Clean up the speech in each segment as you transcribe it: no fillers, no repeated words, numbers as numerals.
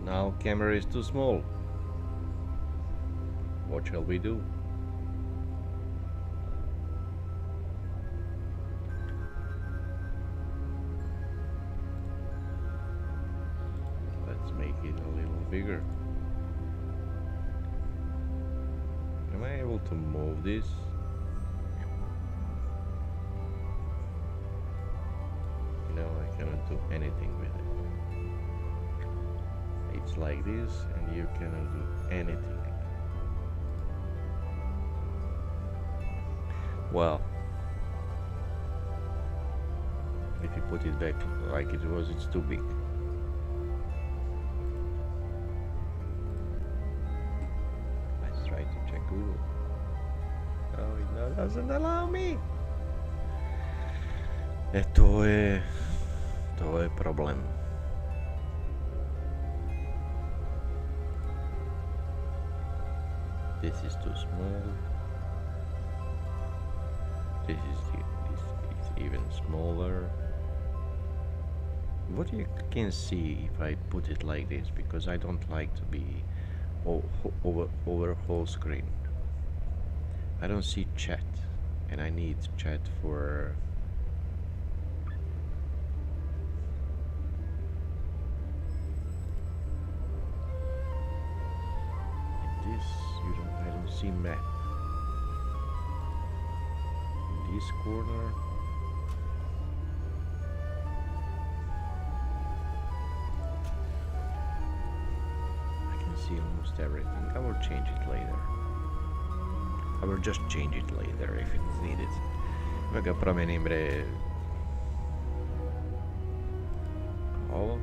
Now camera is too small. What shall we do? Let's make it a little bigger. Am I able to move this? No, I cannot do anything with it. It's like this and you cannot do anything. Well, if you put it back like it was, it's too big. Let's try to check Google. Oh, it doesn't allow me. To je problem. This is too small. This is even smaller. What you can see if I put it like this, because I don't like to be over whole screen. I don't see chat, and I need chat for. I don't see map. In this corner. I can see almost everything. I will change it later. I will just change it later if it's needed. Ga promenim bre. Ovo.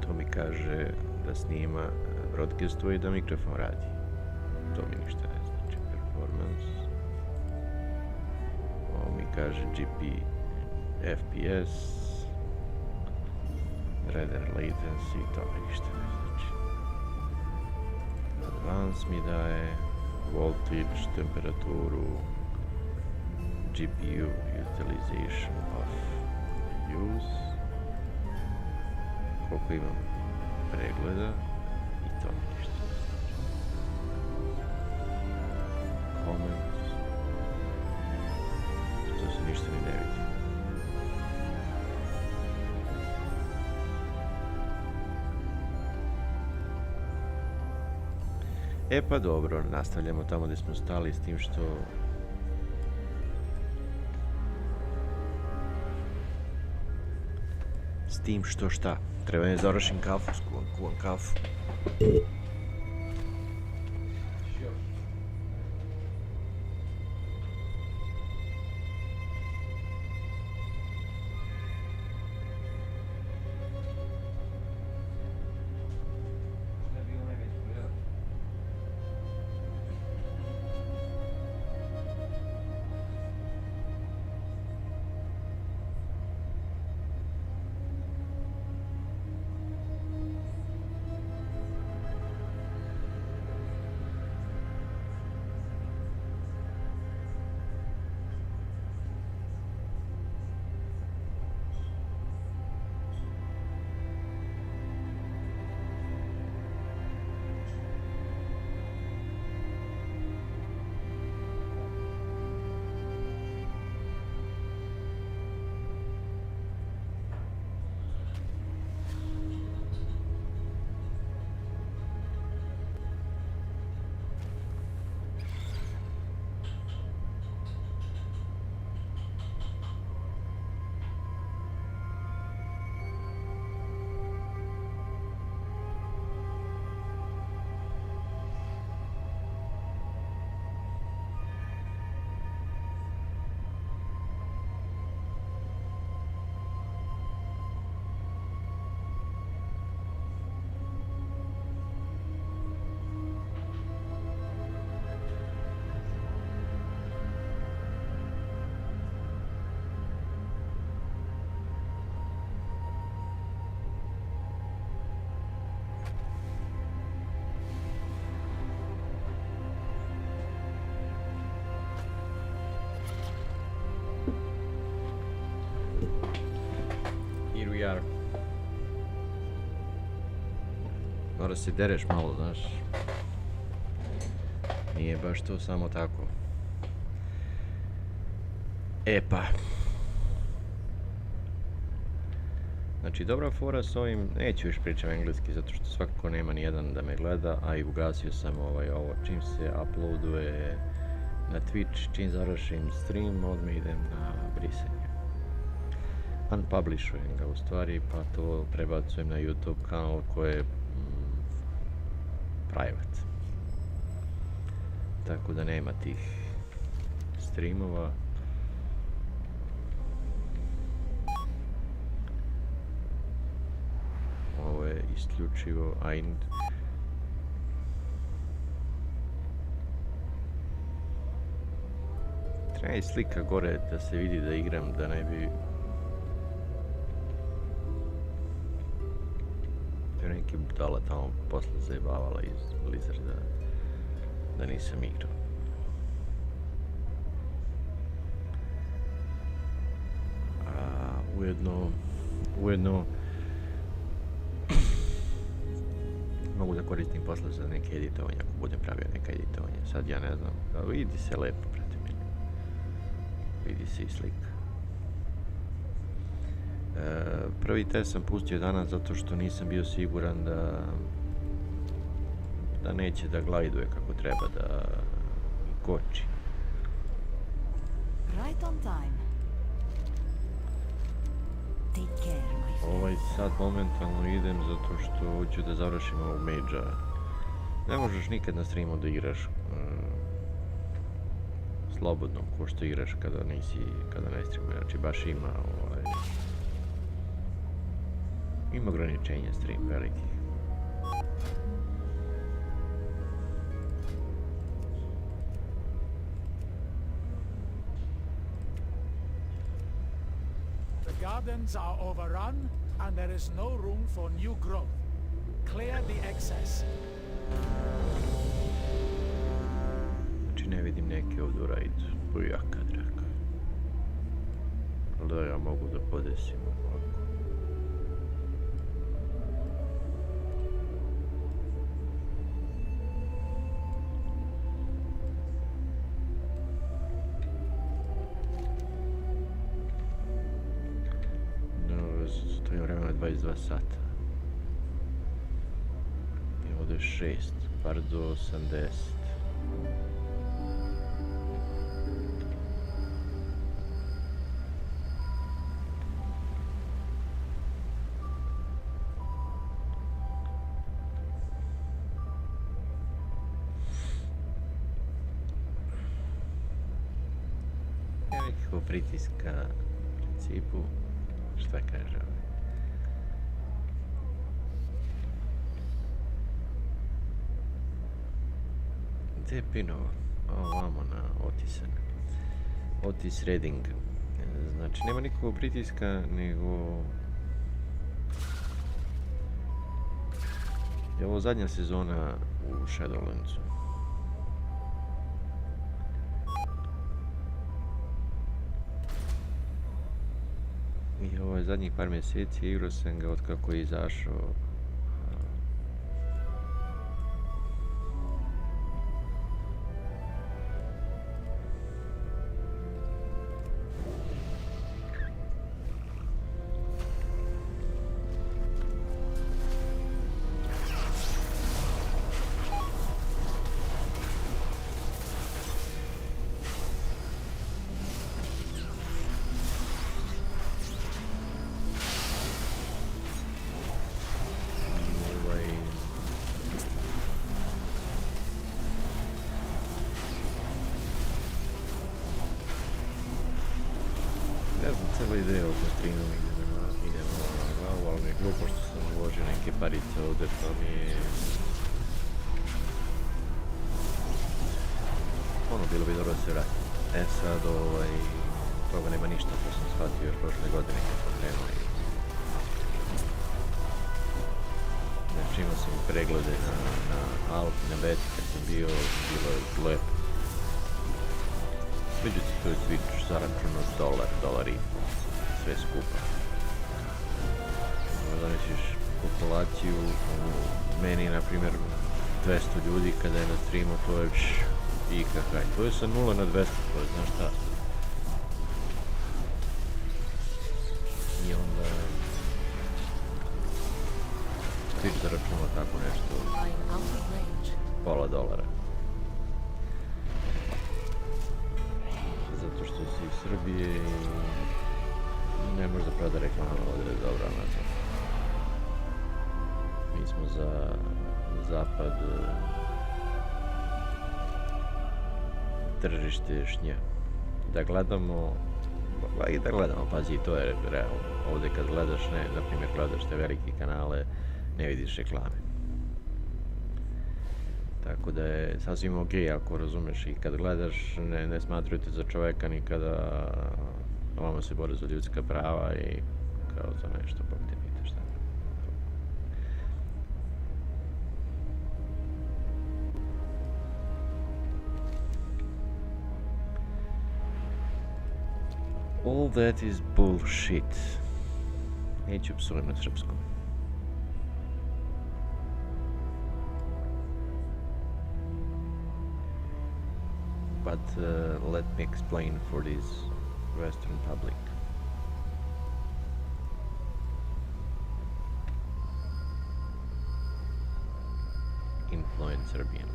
To mi kaže da snima broadcastuje i da mikrofon radi. To mi ništa ne znači. Performance. Ovo mi kaže GP FPS. Radar latency, to mi ništa ne znači. Advance mi daje voltage, temperaturu, GPU utilization of use. Koliko imam pregleda i to ništa. Comments. To se ništa ni ne vidi. E pa dobro, nastavljamo tamo gdje smo stali s tim što šta? Treba mi završim kafu, kuvam kafu. Here we are. mora se dereš malo, znaš. Nije baš to samo tako. E pa. Znači, dobra fora s ovim, neću još pričam engleski, zato što svakako nema ni jedan da me gleda, a i ugasio sam ovo, čim se uploaduje na Twitch, čim završim stream, odmah idem na brisanje. Unpublishujem ga u stvari, pa to prebacujem na YouTube kanal koji je private. Tako da nema tih streamova. Ovo je isključivo, treba i slika gore da se vidi da igram, da ne bi neki budala tamo posle zajebavala iz Blizzarda da nisam igrao. Ujedno mogu da koristim posle za neke editovanje, ako budem pravio neka editovanje. Sad ja ne znam, vidi se lepo prati meni. Vidi se i slika. Prvi test sam pustio danas zato što nisam bio siguran da neće da glajduje kako treba, da koči. Right on time. Take care, my friend. Sad momentalno idem zato što hoću da završim ovog mage'a. Ne možeš nikad na streamu da igraš slobodno, ko što igraš kada ne streamuješ. Znači baš ima ograničenja stream velikih. The gardens are overrun and there is no room for new growth. Clear the excess. Znači ne vidim neke od urajdu. Bujaka draka. Ali da ja mogu da podesim ovako. Stojim vremena 22 sata. I ovdje je 6, bar do 80. Nema nekakvog pritiska u principu. Šta kaže ovaj? Gdje je Pinova? Ovamo na Otisan. Otis Redding. Znači nema nikakvog pritiska, nego je ovo zadnja sezona u Shadowlandsu. I ovo je zadnjih par mjeseci, igrao sam ga od kako je izašao. Cijela ideja oko streamova idemo na glavu, ali mi je glupo što sam uložio neke parice ovdje, pa mi je... bilo bi dobro da se vrati. Sad, toga nema ništa, to sam shvatio još prošle godine kad sam krenuo i... Znači imao sam preglede na Alp, na Beti kad sam bio, bilo je lepo. Međutim, to je Twitch zaračun od $1 i sve skupa. Donesiš populaciju, meni na primjer 200 ljudi kada je na streamu, to je ikakaj, to je sa 0 na 200, to je, znaš šta. I onda Twitch zaračunao tako nešto, $0.50. Zato što si iz Srbije i ne možeš da preda reklama ovdje, dobro, na to. Mi smo za zapad tržište šnja. Da gledamo, pazi, to je realno. Ovdje kad gledaš, na primjer gledaš te velike kanale, ne vidiš reklame. Tako da je sasvim ok ako razumeš i kad gledaš, ne smatrujete za čoveka ni kada vama se bore za ljudska prava i kao za nešto, bog te pita šta. All that is bullshit. Neću psujem na srpskom. But let me explain for this Western public. Influent Serbian.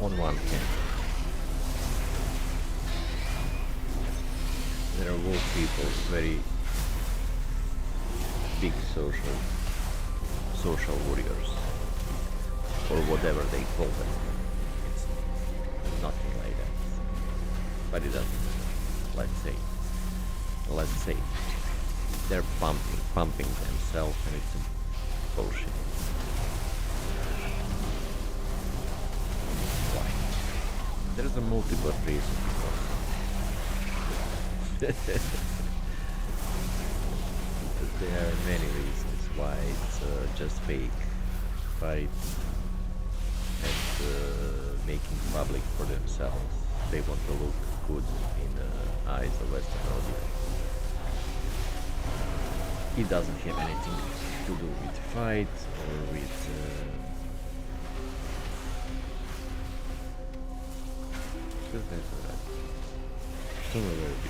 On one hand, there are woke people, very big social warriors, or whatever they call them. It's nothing like that. But it doesn't. Let's say, they're pumping themselves, and it's bullshit. There's a multiple reason. There are many reasons why it's just fake fight and making public for themselves. They want to look good in the eyes of Western audience. It doesn't have anything to do with fight or with Što me vodi?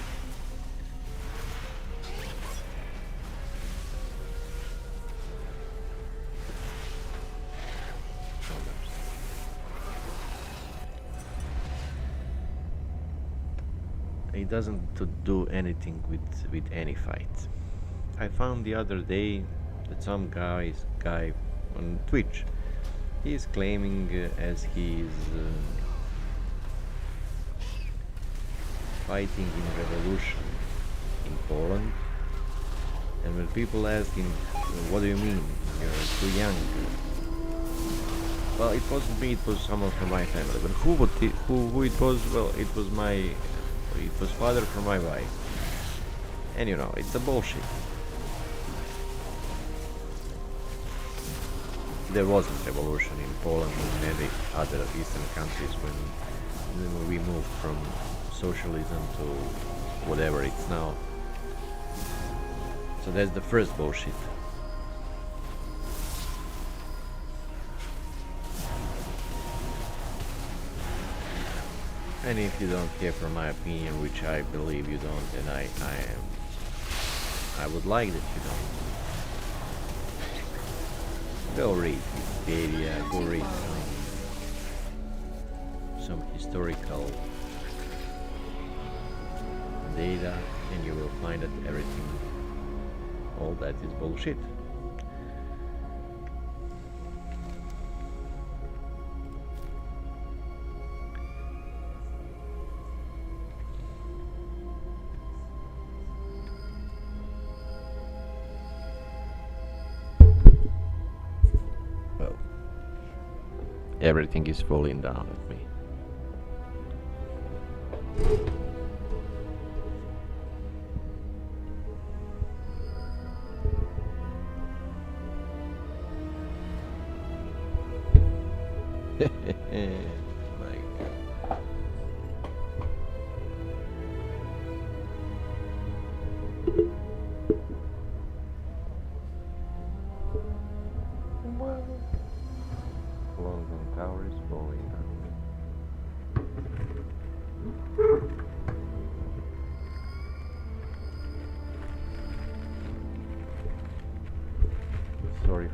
It doesn't do anything with any fight. I found the other day that some guy on Twitch, he is claiming as he is fighting in revolution in Poland, and when people ask him, what do you mean, you're too young? Well, it wasn't me, it was someone from my family, but who it was? Well, it was father from my wife, and you know, it's a bullshit. There wasn't revolution in Poland and many other eastern countries when we moved from socialism to whatever it's now. So that's the first bullshit. And if you don't care for my opinion, which I believe you don't, and I would like that you don't. Go read Wikipedia, go read some historical data, and you will find that everything, all that is bullshit. Well, everything is falling down at me.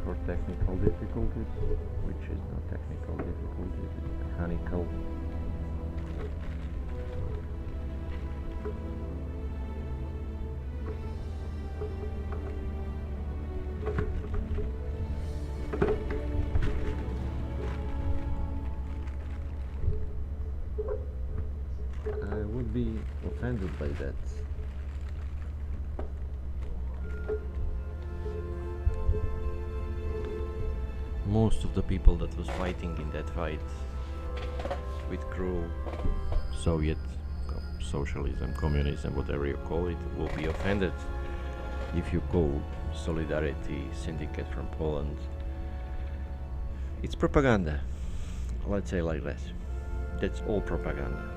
for technical difficulties, which is not technical difficulties, it's mechanical. I would be offended by that. Most of the people that was fighting in that fight withdrew Soviet socialism, communism, whatever you call it, will be offended if you call Solidarity Syndicate from Poland. It's propaganda. Let's say like that. That's all propaganda.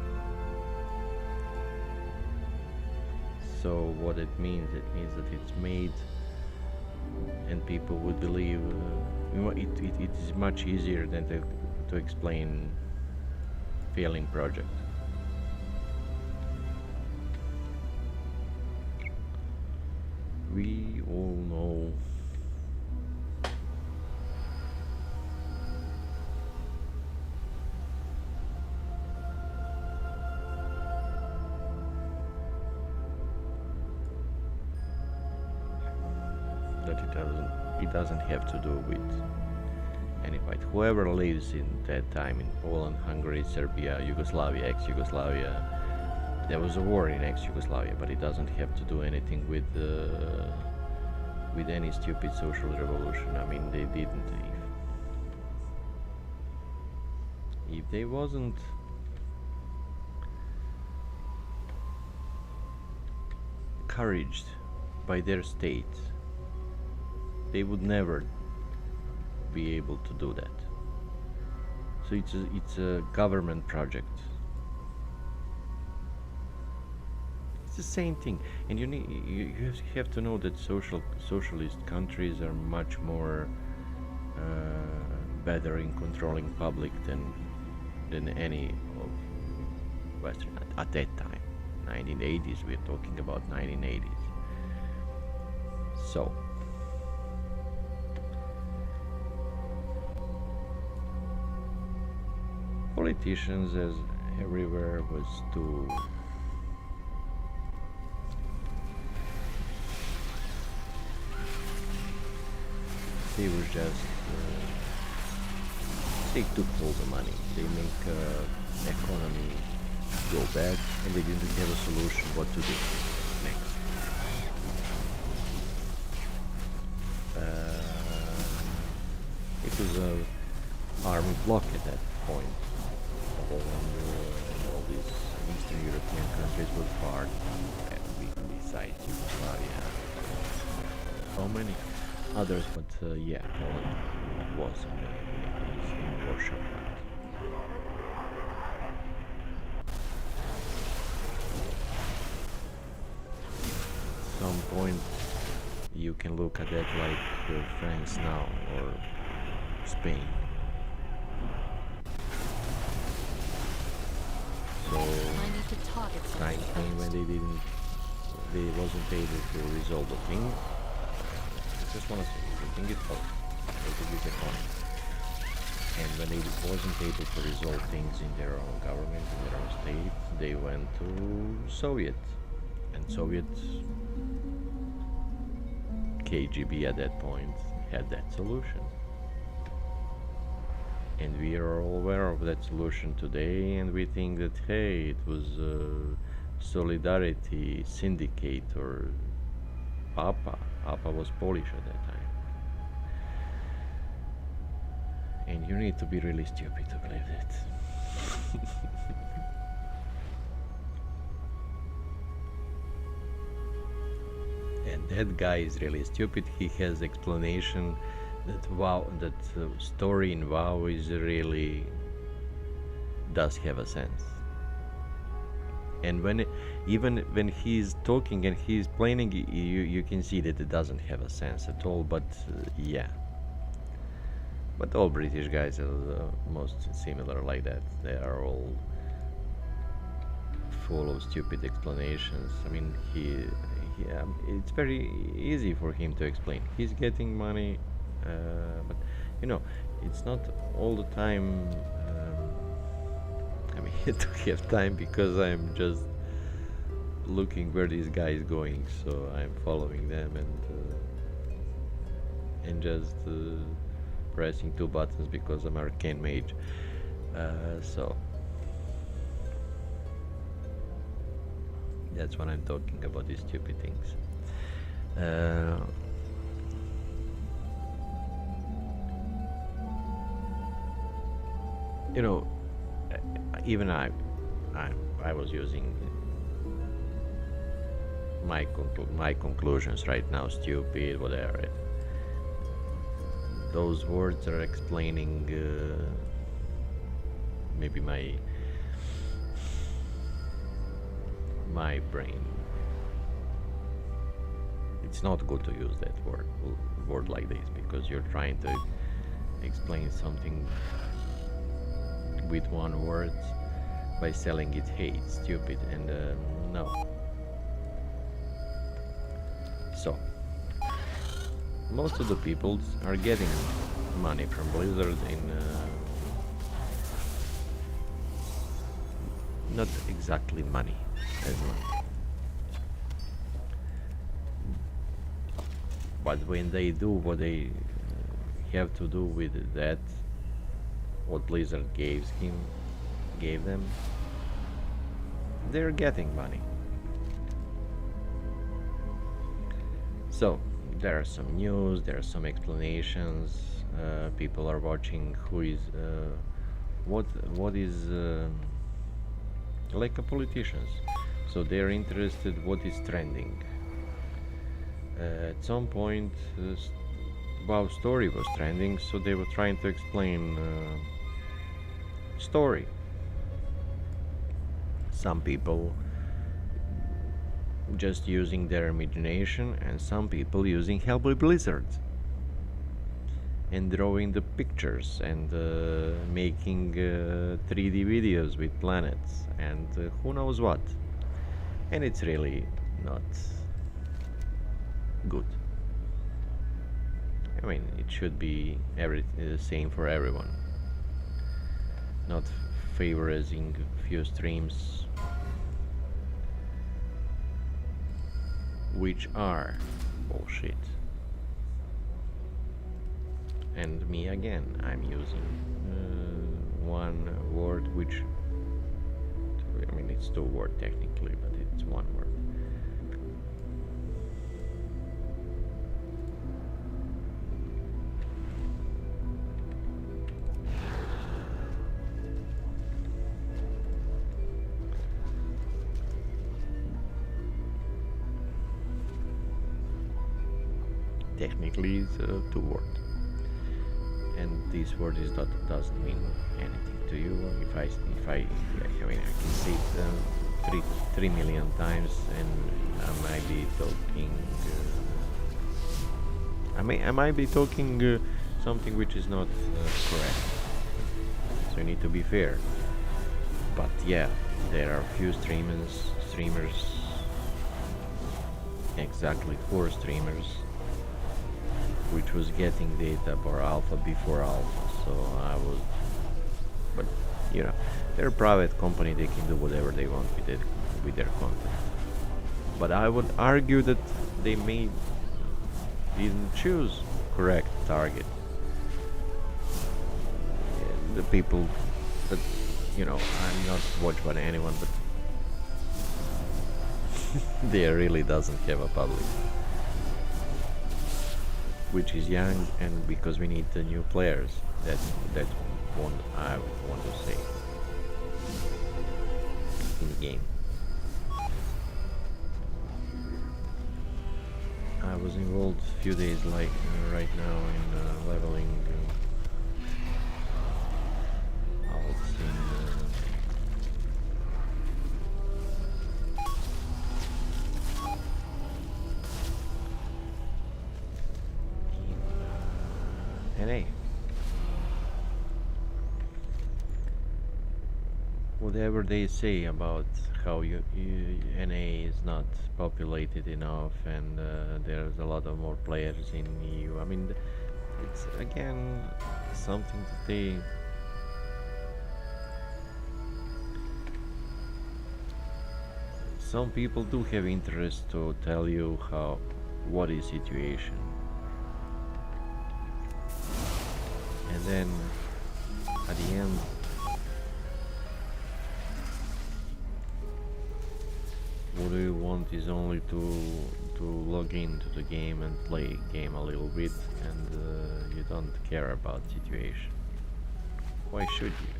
So what it means that it's made and people would believe it is much easier than to explain failing project. We all know that it doesn't have to do with any fight. Whoever lives in that time in Poland, Hungary, Serbia, Yugoslavia, ex-Yugoslavia, there was a war in ex-Yugoslavia, but it doesn't have to do anything with any stupid social revolution. I mean, they didn't. If they wasn't encouraged by their state, they would never be able to do that. So it's a government project. It's the same thing, and you have to know that socialist countries are much more better in controlling public than any of Western at that time. 1980s, we're talking about 1980s. So politicians, as everywhere, was to they were just they took all the money, they make economy go bad, and they didn't have a solution what to do next. It was a army bloc at that point. Poland and all these Eastern European countries were part, besides Yugoslavia. So many others, but yeah, Poland was in Warsaw. At some point, you can look at that like France now or Spain. So I need to target time came when they wasn't able to resolve the thing. I just want to say, the thing is out. I think you get on. And when they wasn't able to resolve things in their own government, in their own state, they went to Soviet. And Soviet KGB at that point had that solution. And we are all aware of that solution today, and we think that, hey, it was Solidarity Syndicate or APA. APA was Polish at that time. And you need to be really stupid to believe that. And that guy is really stupid. He has explanation that story in WoW is really does have a sense. And even when he's talking and he's explaining, you can see that it doesn't have a sense at all. But yeah. But all British guys are most similar like that. They are all full of stupid explanations. I mean, it's very easy for him to explain. He's getting money But you know, it's not all the time. I mean, to have time because I'm just looking where this guy is going, so I'm following them and just pressing two buttons because I'm arcane mage. So that's when I'm talking about these stupid things. You know, even I was using my conclusions right now. Stupid, whatever. Those words are explaining maybe my brain. It's not good to use that word like this because you're trying to explain something with one word by selling it, hey, it's stupid, and no. So most of the people are getting money from Blizzard in not exactly money as money, but when they do what they have to do with that, what Blizzard gave them, they're getting money. So there are some news, there are some explanations. People are watching who is what is like a politicians. So they're interested what is trending. At some point, WoW story was trending, so they were trying to explain story. Some people just using their imagination, and some people using Hellboy Blizzard and drawing the pictures and making 3D videos with planets and who knows what. And it's really not good. I mean, it should be the same for everyone, not favoring few streams which are bullshit. And me again, I'm using one word which, I mean, it's two words technically, but it's one word. Technically, it's two words. And this word doesn't mean anything to you. If I mean, I can say it 3 million times, and I might be talking. I might be talking something which is not correct. So you need to be fair. But yeah, there are few streamers, exactly 4 streamers, which was getting data for alpha before alpha. So I was, but you know, they're a private company, they can do whatever they want with it, with their content. But I would argue that they didn't choose correct target. The people that, you know, I'm not watched by anyone, but they really doesn't have a public, which is young, and because we need the new players. That's what I want to say in the game. I was involved a few days, like right now, in leveling alts in NA. Whatever they say about how NA is not populated enough, and there's a lot of more players in EU. I mean, It's again something that they some people do have interest to tell you what is situation, and then at the end what you want is only to log into the game and play game a little bit, and you don't care about situation. Why should you?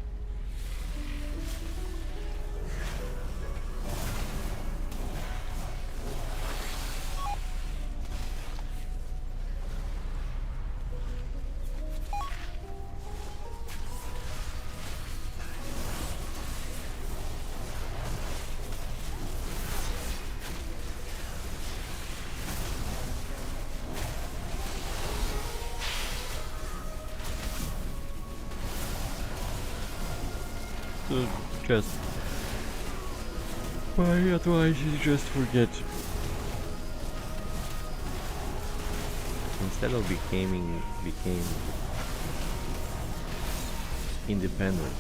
So just my advice is just forget. Instead of became independent,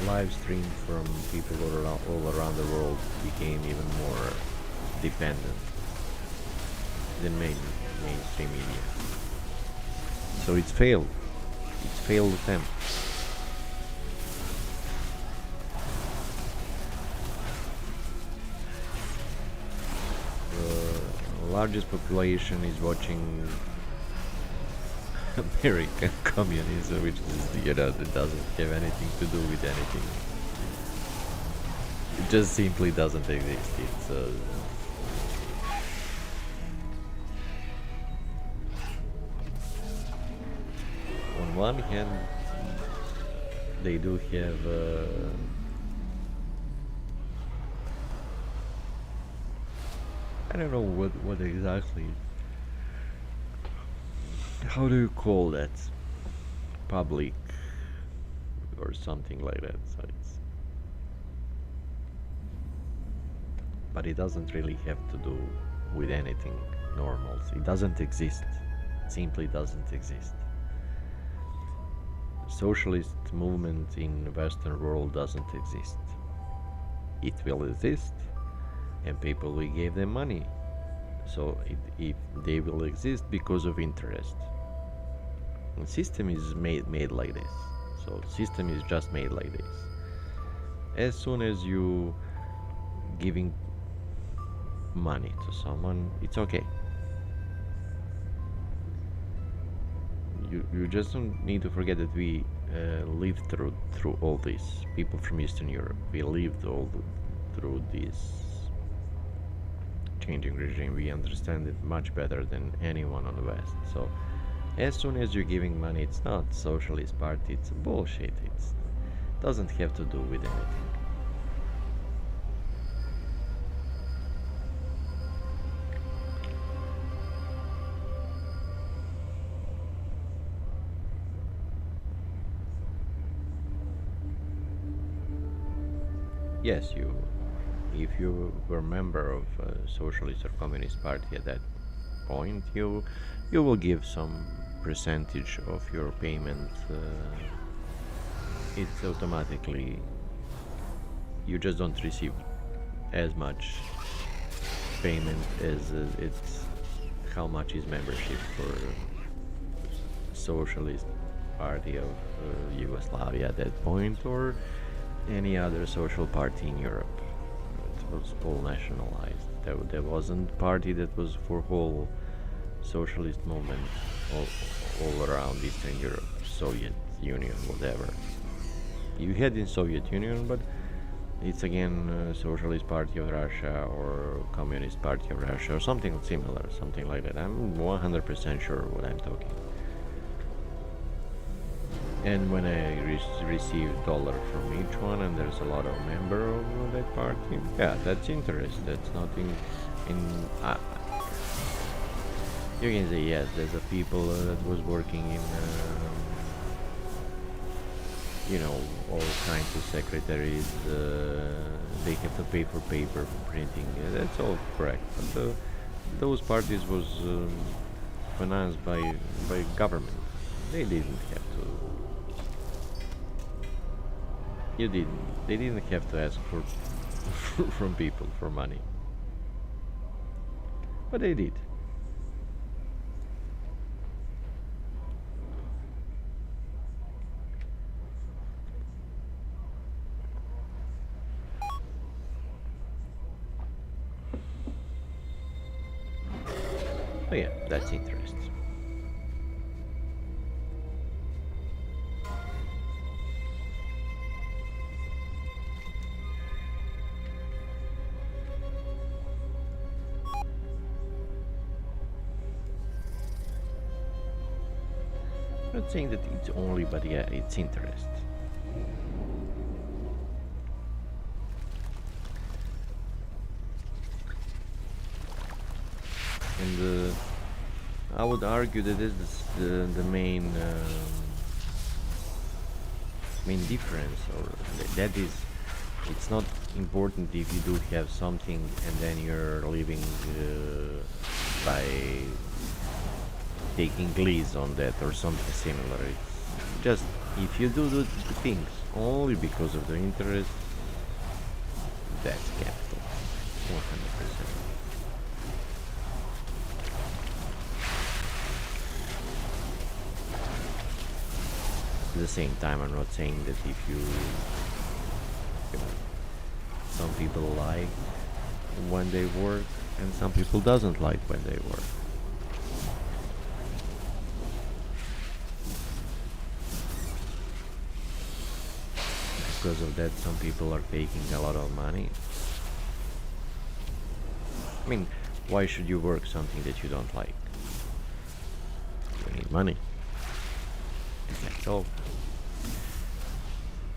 live stream from people all around the world became even more dependent than mainstream media. So it's failed. It's failed attempt. The largest population is watching American communism, which is, it doesn't have anything to do with anything. It just simply doesn't exist. It's on one hand, they do have I don't know what exactly. How do you call that? Public or something like that. So but it doesn't really have to do with anything normal. It doesn't exist. It simply doesn't exist. Socialist movement in Western world doesn't exist. It will exist, and people will give them money. So they will exist because of interest. And system is made like this. So system is just made like this. As soon as you giving money to someone, it's okay. You just don't need to forget that we lived through all this. People from Eastern Europe, we lived through this changing regime. We understand it much better than anyone on the West. So as soon as you're giving money, it's not socialist party. It's bullshit. It doesn't have to do with anything. Yes, if you were a member of a socialist or communist party at that point, you will give some percentage of your payment. It's automatically, you just don't receive as much payment as it's how much is membership for socialist party of Yugoslavia at that point, or any other social party in Europe. It was all nationalized. There wasn't party that was for whole socialist movement all around Eastern Europe, Soviet Union, whatever. You had in Soviet Union, but it's again Socialist Party of Russia or Communist Party of Russia or something similar, something like that. I'm 100% sure what I'm talking. And when I receive dollar from each one, and there's a lot of member of that party, yeah, that's interest. That's nothing in. You can say yes. There's a people that was working in, all kinds of secretaries. They have to pay for paper for printing. That's all correct. But those parties was financed by government. They didn't have to. You didn't. They didn't have to ask for from people for money, but they did. Oh yeah, that's interesting. I'm not saying that it's only, but yeah, it's interest. And I would argue that this is the main difference, or that is, it's not important if you do have something and then you're living by taking lease on that or something similar. It's just if you do the things only because of the interest, that's capital, 100%. At the same time, I'm not saying that if you know, some people like when they work and some people doesn't like when they work. Because of that, some people are taking a lot of money. I mean, why should you work something that you don't like? You need money. That's all.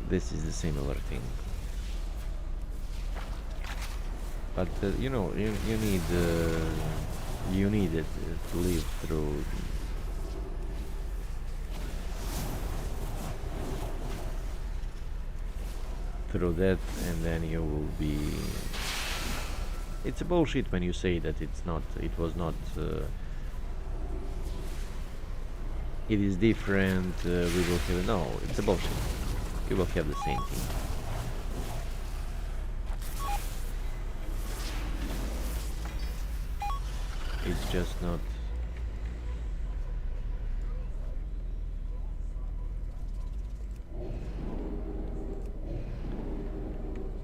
This is a similar thing. But you know, you need it to live through that, and then you will be. It's a bullshit when you say that it was not. It is different. We will have no. It's a bullshit. You will have the same thing. It's just not.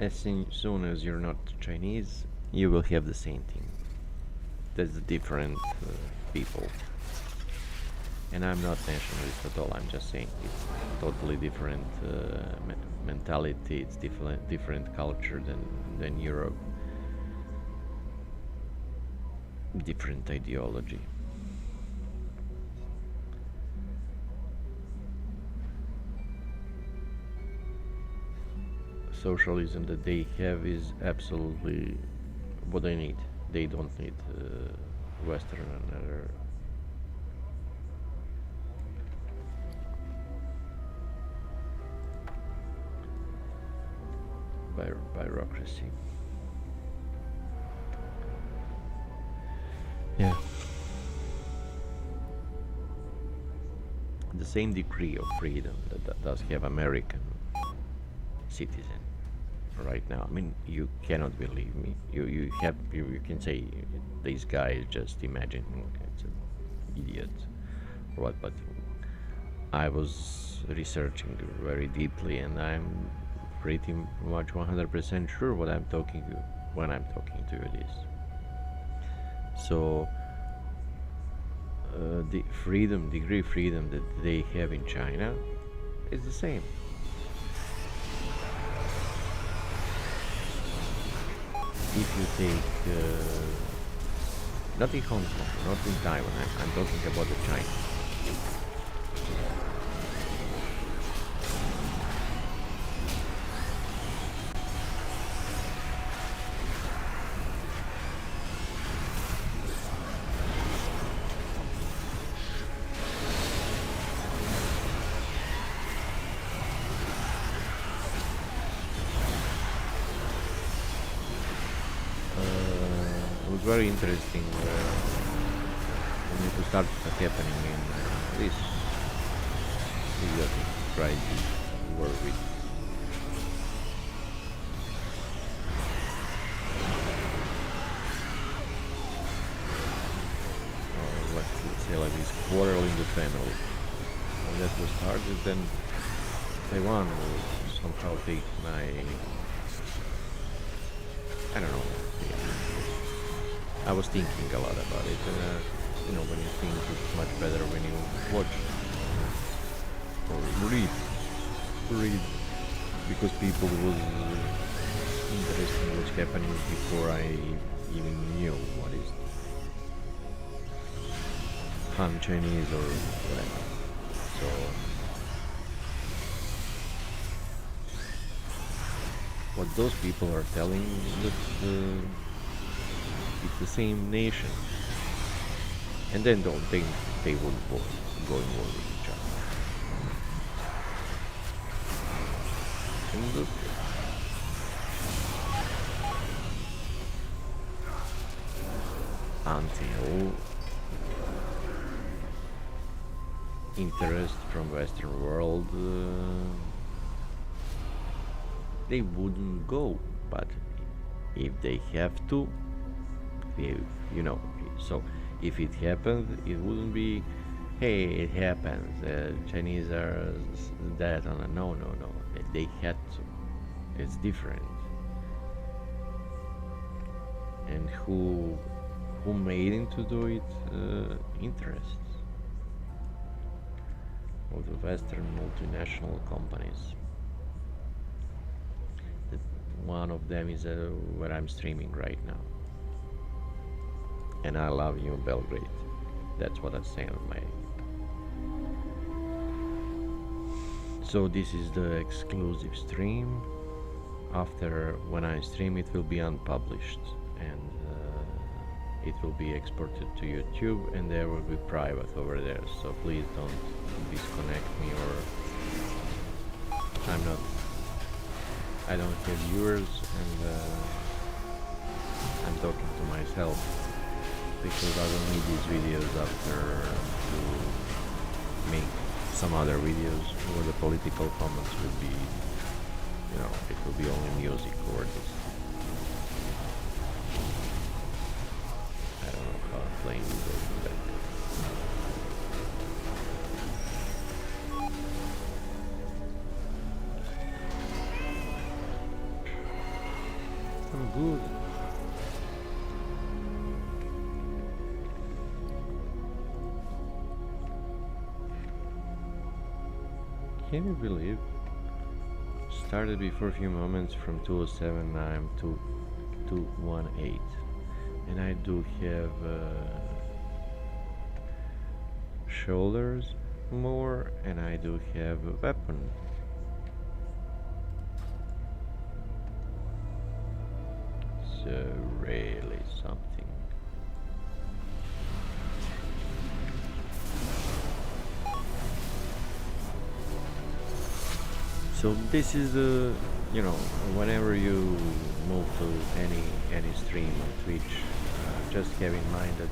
As soon as you're not Chinese, you will have the same thing. That's different people. And I'm not nationalist at all. I'm just saying it's totally different mentality. It's different culture than Europe. Different ideology. Socialism that they have is absolutely what they need. They don't need Western bureaucracy. Yeah. The same degree of freedom that does have American citizen right now. I mean, you cannot believe me. You can say this guy is just imagining. It's an idiot, or what? But I was researching very deeply, and I'm pretty much 100% sure what I'm talking to when I'm talking to you this. So the degree of freedom that they have in China is the same. If you take not in Hong Kong, not in Taiwan, I'm talking about the China. very interesting when it started happening in this idiotic crisis war with. Let's say like this quarrel in the family. When that was started, then Taiwan will somehow take my, I don't know. I was thinking a lot about it, and when you think, it's much better when you watch or read, because people was interested in what's happening before I even knew what is Han Chinese or whatever. So what those people are telling is that it's the same nation, and then don't think they would go in war with each other. And look, until interest from Western world, they wouldn't go. But if they have to, so if it happens, it wouldn't be, hey, it happens, Chinese are that, no, they had to. It's different. And who made him to do it? Interests of the Western multinational companies. One of them is where I'm streaming right now. And I love you, Belgrade. That's what I'm saying on my. So this is the exclusive stream. After, when I stream, it will be unpublished, and it will be exported to YouTube, and there will be private over there. So please don't disconnect me, or I don't have viewers, and I'm talking to myself, because I will need these videos after to make some other videos where the political comments will be, it will be only music or this. I don't know how I'm playing with that. I'm good. Can you believe? Started before a few moments from 207, now I'm 218, and I do have shoulders more, and I do have a weapon. So really something. So this is whenever you move to any stream on Twitch, just have in mind that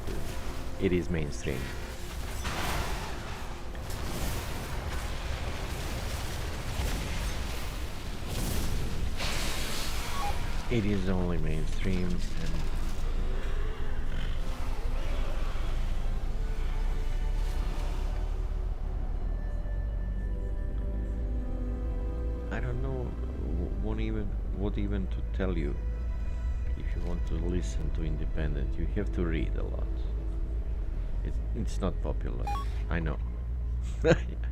it is mainstream. It is only mainstream, and I don't know what even to tell you. If you want to listen to independent, you have to read a lot. It's not popular, I know.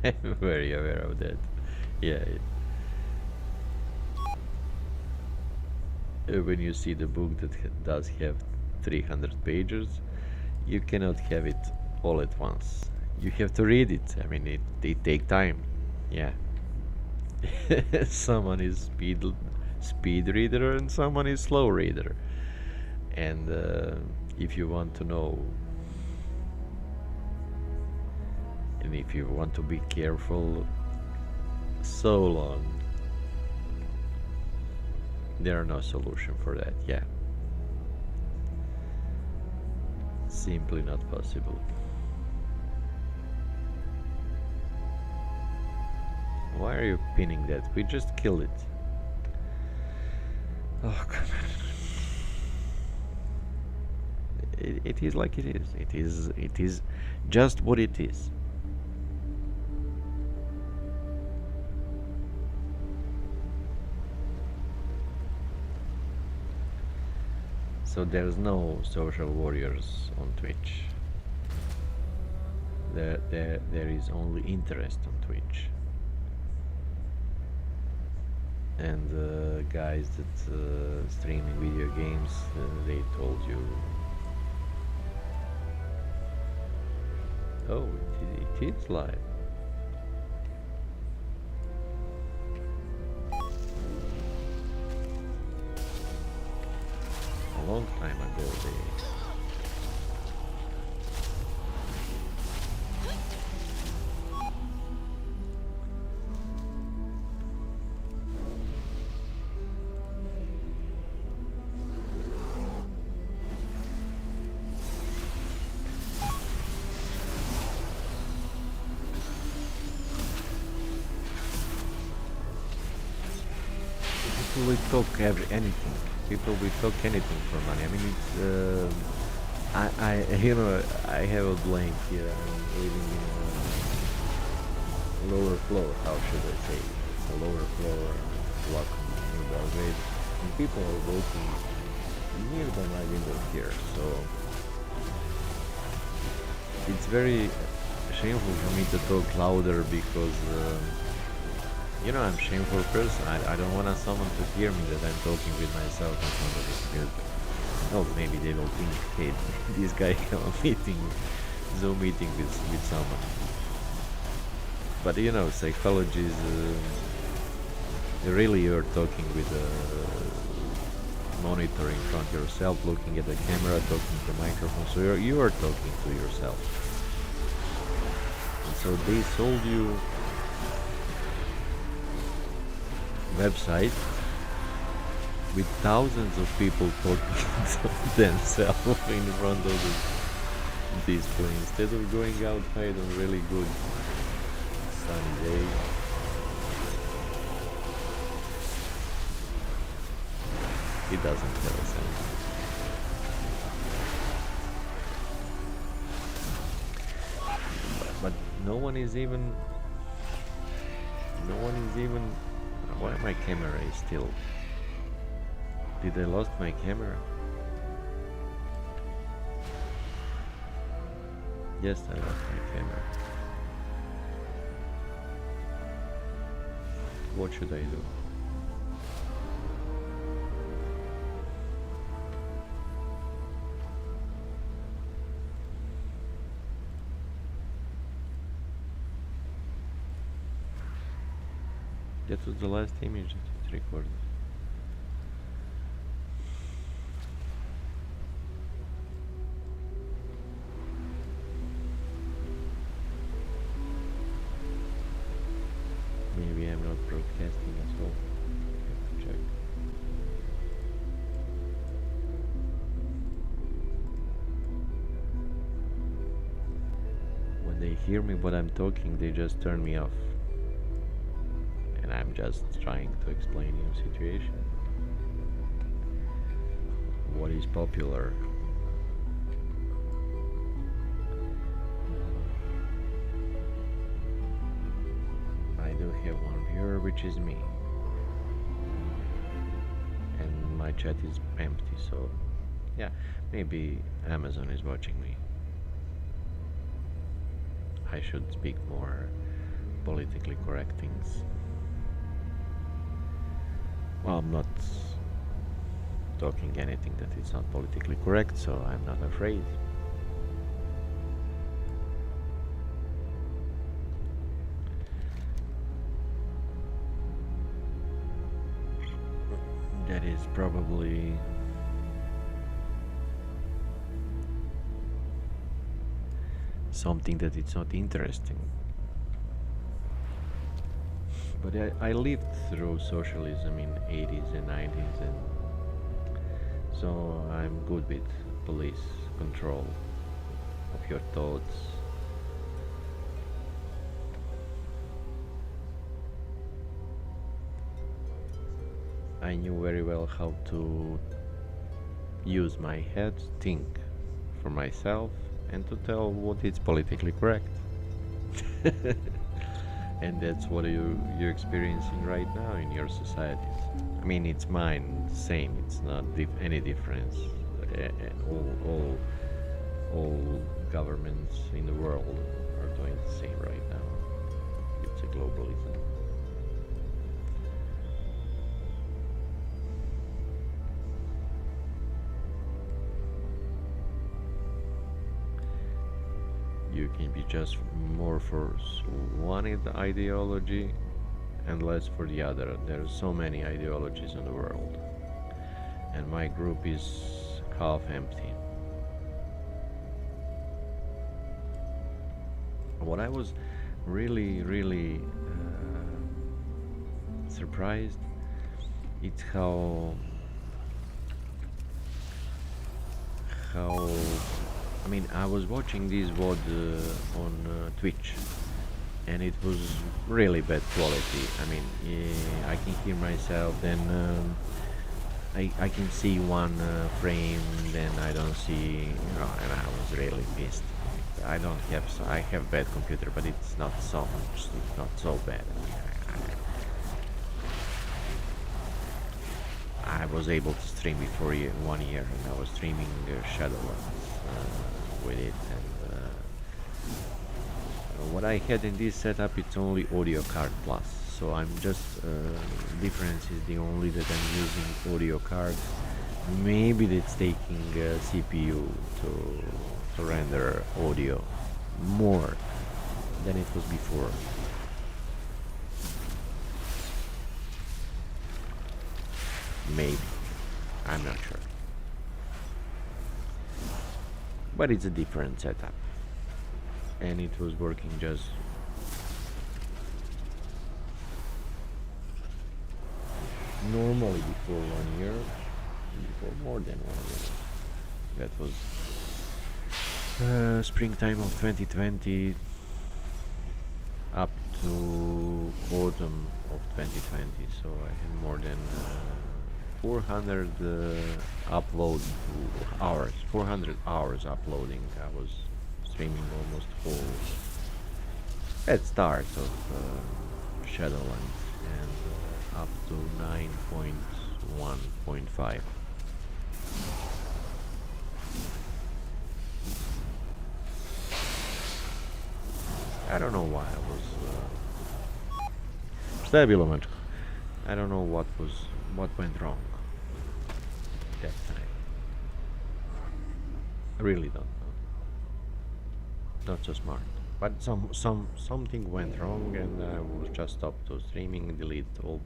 I'm very aware of that. Yeah. When you see the book that does have 300 pages, you cannot have it all at once. You have to read it. I mean, it take time. Yeah. Someone is speed reader and someone is slow reader. And if you want to know, and if you want to be careful so long, there are no solution for that. Yeah. simply not possible. Why are you pinning that? We just killed it. Oh, come on. It is like it is. It is just what it is. So there's no social warriors on Twitch. There is only interest on Twitch. And guys that streaming video games, they told you, oh, it is live. A long time ago they... People will talk anything. People will talk anything for money. I mean, it's I have a blank here. I'm living in a lower floor. How should I say? A lower floor block in Belgrade, and people are walking near by my window here. So it's very shameful for me to talk louder because. You know, I'm a shameful person. I don't want someone to hear me that I'm talking with myself and somebody. Oh, maybe they will think, hey, this guy have a meeting, Zoom meeting with someone. But you know, psychology is really you're talking with a monitor in front of yourself, looking at the camera, talking to the microphone. So you are talking to yourself. And so they sold you website with thousands of people talking to themselves in front of the display instead of going outside on really good sunny day. It doesn't tell us anything. But no one is even. Why my camera is still? Did I lost my camera? Yes, I lost my camera. What should I do? That was the last image that it recorded. Maybe I'm not broadcasting at all. Have to check. When they hear me what I'm talking, they just turn me off. I'm just trying to explain you the situation. What is popular? I do have one viewer, which is me. And my chat is empty, so yeah, maybe Amazon is watching me. I should speak more politically correct things. Well, I'm not talking anything that is not politically correct, so I'm not afraid. That is probably something that it's not interesting. But I lived through socialism in 80s and 90s, and so I'm good with police control. your thoughts. I knew very well how to use my head, think for myself, and to tell what is politically correct. And that's what you're experiencing right now in your societies. I mean, it's mine, same. It's not any difference. And all governments in the world are doing the same right now. It's a globalism. You can be just more for one ideology and less for the other. There are so many ideologies in the world, and my group is half empty. What I was really surprised, it's how I mean, I was watching this VOD on Twitch, and it was really bad quality. I mean, I can hear myself, then I can see one frame, then I don't see, and I was really pissed. I don't have, I have bad computer, but it's not so much, it's not so bad. I was able to stream it for 1 year, and I was streaming Shadowlands with it, and what I had in this setup, it's only audio card plus, so I'm just difference is the only that I'm using audio cards. Maybe that's taking CPU to render audio more than it was before. Maybe, I'm not sure. But it's a different setup, and it was working just normally before 1 year, before more than 1 year. That was springtime of 2020 up to autumn of 2020, so I had more than 400 upload hours, 400 hours uploading. I was streaming almost whole at start of Shadowlands, and up to 9.1.5. I don't know why I was stabilometer. I don't know what went wrong that time. I really don't know. Not so smart. But something went wrong, and I was just stopped to streaming, delete all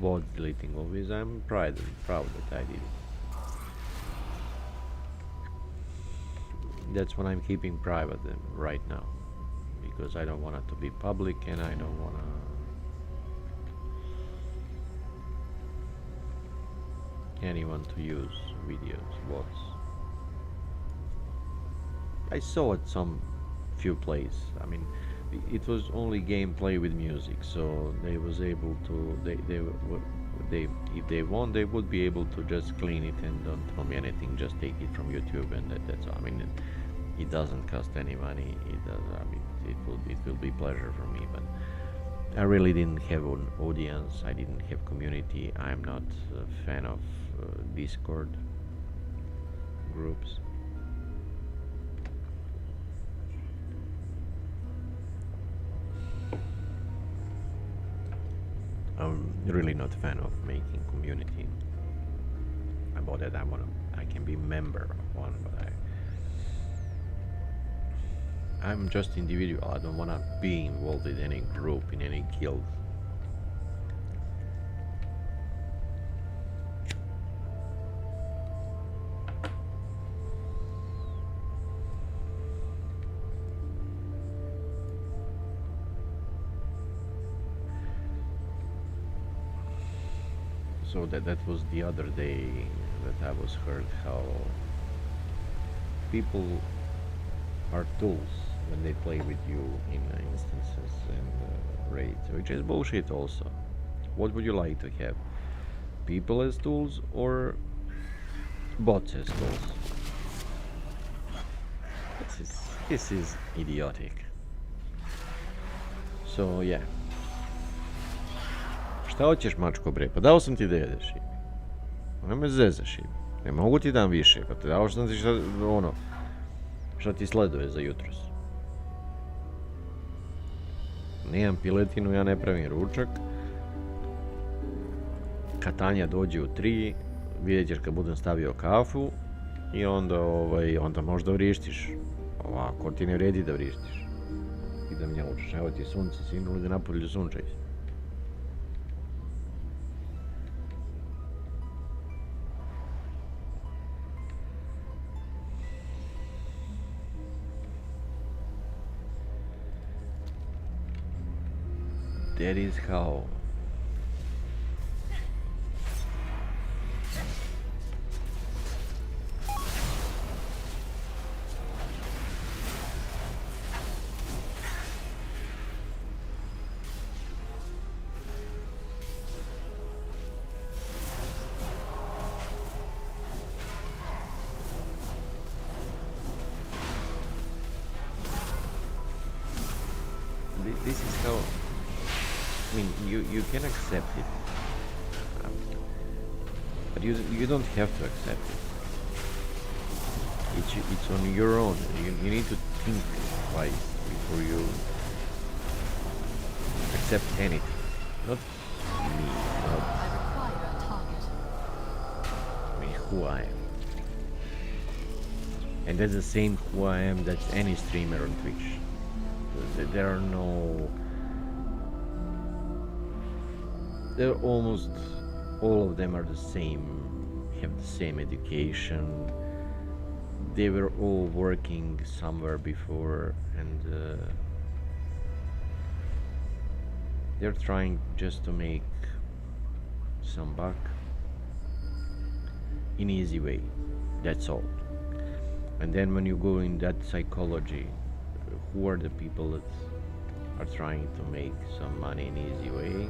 VOD, deleting all this. I'm proud that I did it. That's what I'm keeping private right now, because I don't want it to be public, and I don't want anyone to use videos, VODs. I saw it some few plays. I mean, it was only gameplay with music, so they was able to, they if they want, they would be able to just clean it and don't tell me anything, just take it from YouTube, and that's all. I mean, it doesn't cost any money. It does. I mean, it will be pleasure for me, but I really didn't have an audience. I didn't have community. I'm not a fan of Discord groups. I'm really not a fan of making community. About that, I can be member of one, but I'm just individual. I don't wanna be involved in any group, in any guild. So that was the other day that I was heard how people are tools when they play with you in instances and raids, which is bullshit also. What would you like to have? People as tools or bots as tools? This is idiotic. So yeah. Šta hoćeš, mačko bre? Pa dao sam ti da jedeš. Ne me zezaš. Ne mogu ti dam više. Pa te dao sam ti šta ti sleduje za jutros. Nemam piletinu, ja ne pravim ručak. Kad Tanja dođe u 3, vidjet ćeš kad budem stavio kafu i onda možda vrištiš. Ovako ti ne vredi da vrištiš. I da mnjaučeš. Evo ti sunce, sinu, da napolju sunčaj se. That is how. This is how. I mean, you can accept it, but you don't have to accept it. It's on your own. You need to think twice before you accept anything. Not me. Not I require a target. me. Who I am. And that's the same who I am. That's any streamer on Twitch. There are no. Almost all of them are the same, have the same education. They were all working somewhere before, and they're trying just to make some buck in easy way. That's all. And then when you go in that psychology, who are the people that are trying to make some money in easy way?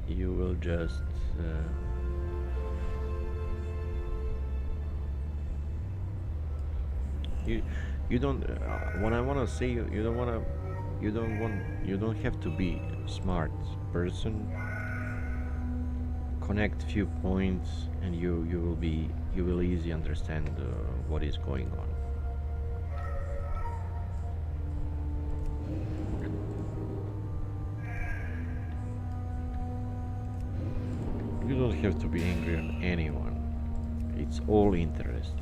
You will just you don't what I want to say, you don't have to be a smart person. Connect few points and you will easily understand what is going on. You don't have to be angry on anyone. It's all interest.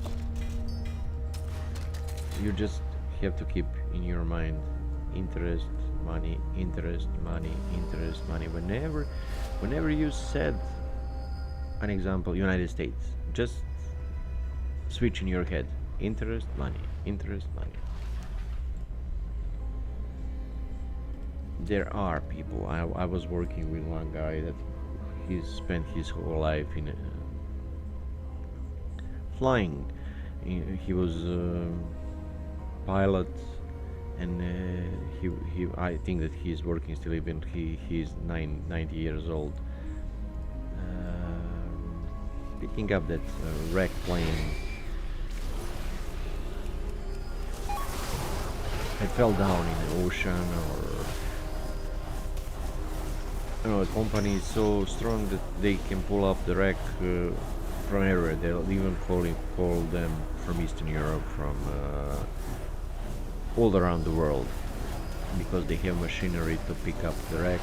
You just have to keep in your mind interest, money, interest, money, interest, money. Whenever you said an example, United States, just switch in your head. Interest, money, interest, money. There are people. I was working with one guy that he spent his whole life in flying. He was a pilot, and he I think that he's working still, even he's 90 years old. Picking up that wreck plane, it fell down in the ocean, or the company is so strong that they can pull up the wreck from everywhere. They'll even call them from Eastern Europe, from all around the world, because they have machinery to pick up the wreck.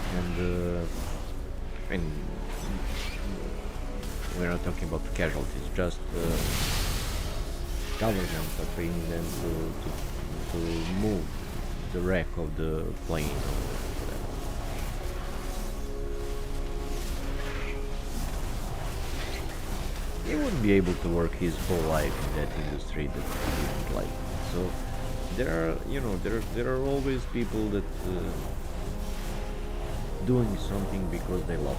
And we're not talking about casualties, just governments are paying them to move the wreck of the plane. He wouldn't be able to work his whole life in that industry that he didn't like. So there are always people that doing something because they love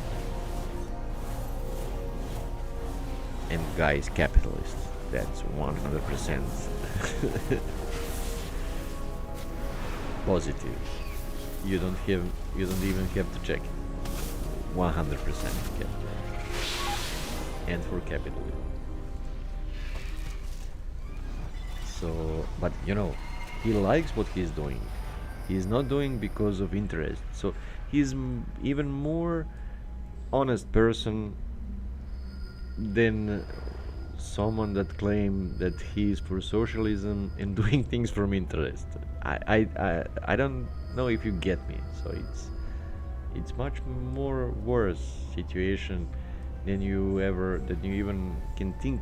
it. And guy is capitalist. That's 100% positive. You don't even have to check it. 100% capital. And for capitalism. So, but you know, he likes what he's doing. He's not doing because of interest. So he's even more honest person than someone that claim that he's for socialism and doing things from interest. I don't know if you get me. So it's much more worse situation than you even can think.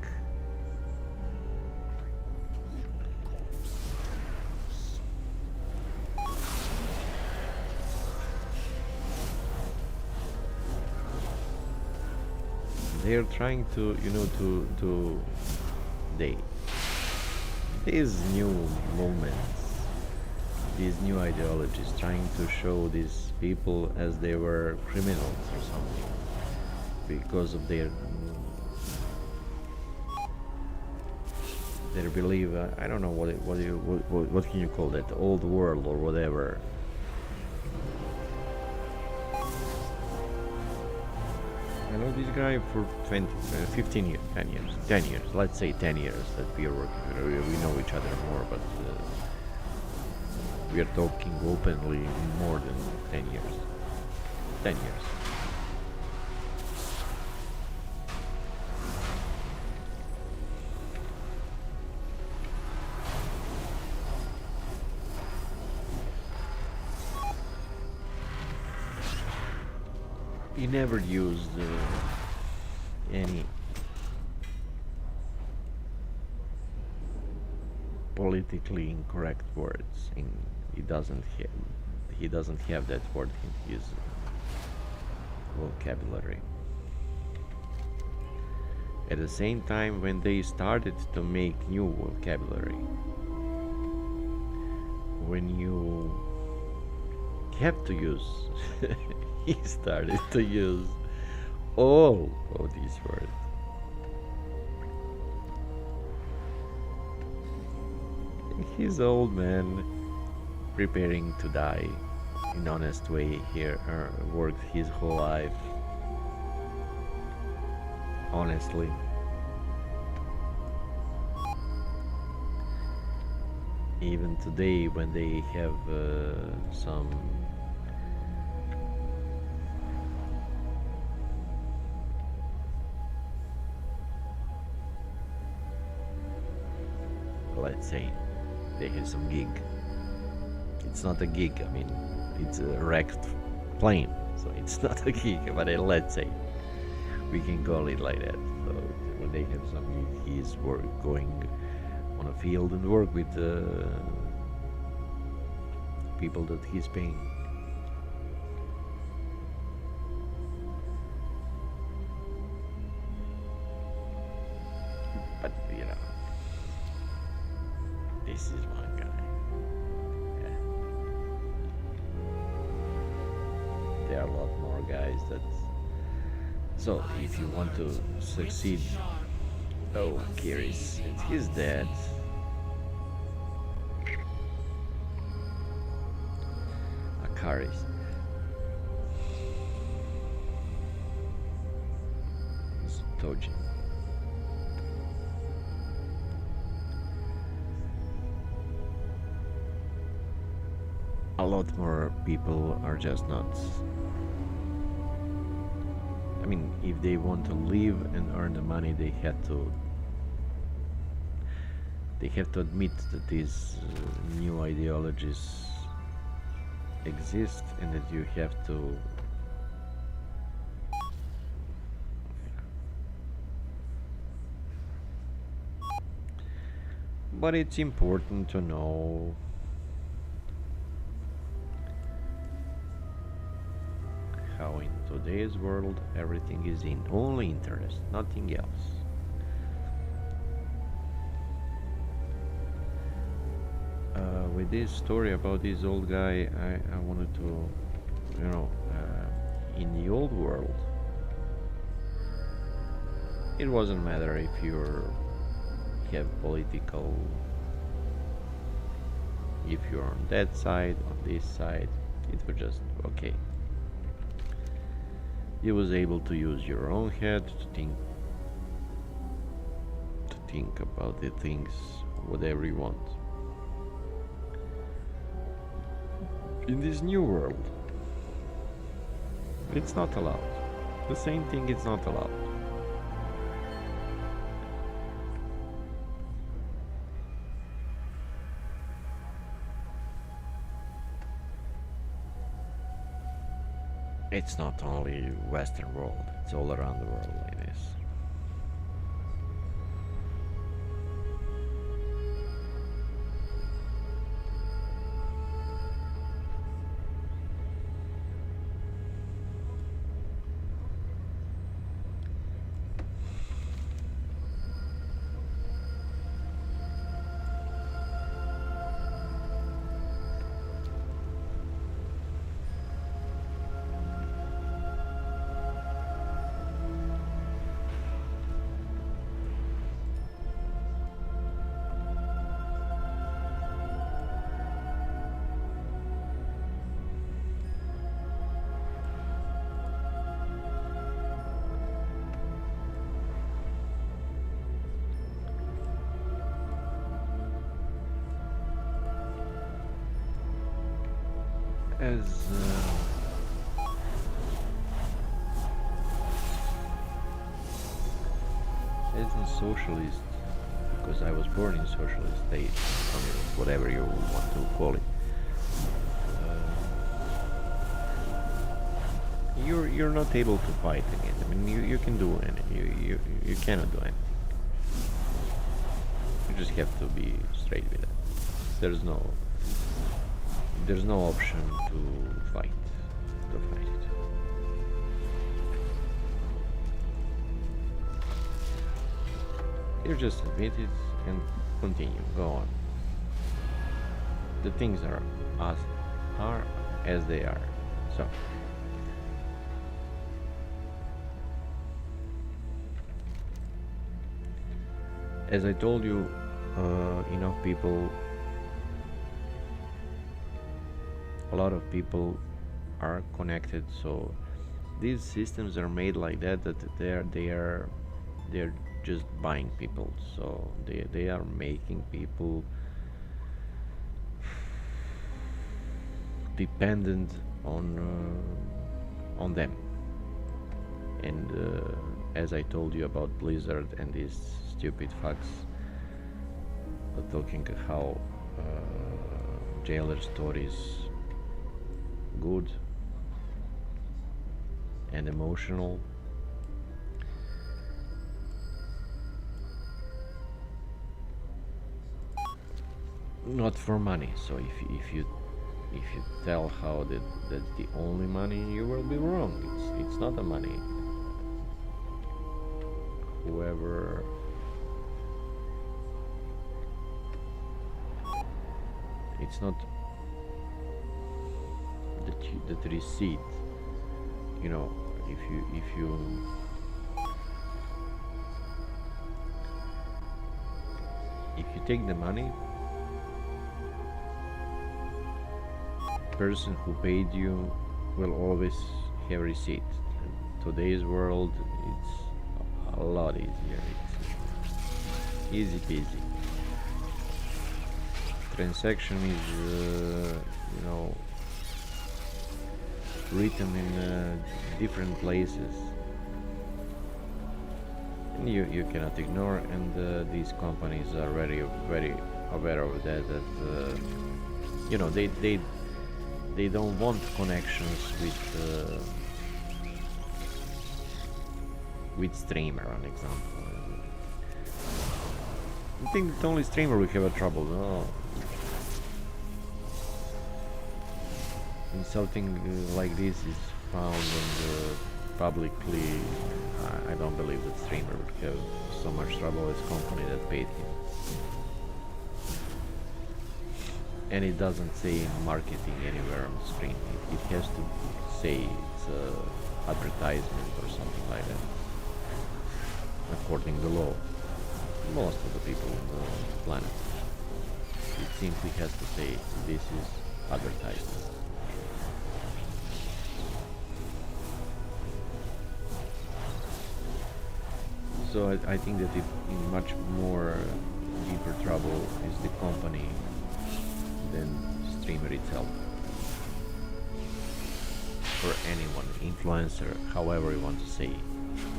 They're trying to, to they these new movements, these new ideologies, trying to show these people as they were criminals or something because of their belief. I don't know what can you call that, old world or whatever. I know this guy for 15 years, 10 years, let's say 10 years that we are working, we know each other more, but we are talking openly more than 10 years. 10 years. He never used any politically incorrect words. He doesn't have that word in his vocabulary. At the same time, when they started to make new vocabulary, when you have to use he started to use all of these words. He's old man preparing to die in honest way here, worked his whole life honestly. Even today when they have some let's say they have some gig. It's not a gig, I mean, it's a wrecked plane, so it's not a gig, but let's say we can call it like that. So when they have some gig, he's going on a field and work with people that he's paying. But you know, this is one guy. Yeah. There are a lot more guys that. So if you want to succeed, oh, Kiris, he's dead. Akaris. Tojin. A lot more people are just not. I mean, if they want to live and earn the money, they have to admit that these new ideologies exist and that you have to but it's important to know how in today's world everything is in only interest, nothing else. With this story about this old guy, I wanted to, in the old world, It wasn't matter if you're have political, if you're on that side, on this side. It was just okay. You was able to use your own head to think about the things whatever you want. In this new world, it's not allowed. The same thing is not allowed. It's not only Western world, it's all around the world like this. As a socialist, because I was born in socialist state, communist, whatever you want to call it, you're not able to fight again. I mean, you can do anything. You cannot do anything. You just have to be straight with it. There's no option to fight it. You just admit it and continue, go on. The things are as they are. So as I told you, enough people, a lot of people are connected, so these systems are made like that they're just buying people, so they are making people dependent on them. And as I told you about Blizzard and these stupid fucks talking how jailer stories good and emotional. Not for money. So if you tell how that's the only money, you will be wrong. It's not the money. Whoever it's not that receipt. You know, if you take the money, person who paid you will always have receipt. In today's world, it's a lot easier. It's easy peasy. Transaction is, written in different places, and you cannot ignore. And these companies are very aware of that. They don't want connections with streamer, an example. I think that only streamer will have a trouble. No. And something like this is found and publicly, I don't believe that streamer would have so much trouble as company that paid him. And it doesn't say marketing anywhere on the screen. It has to say it's advertisement or something like that. according to law. Most of the people on the planet. It simply has to say this is advertisement. So I think that in much more deeper trouble is the company than streamer itself. For anyone, influencer, however you want to say,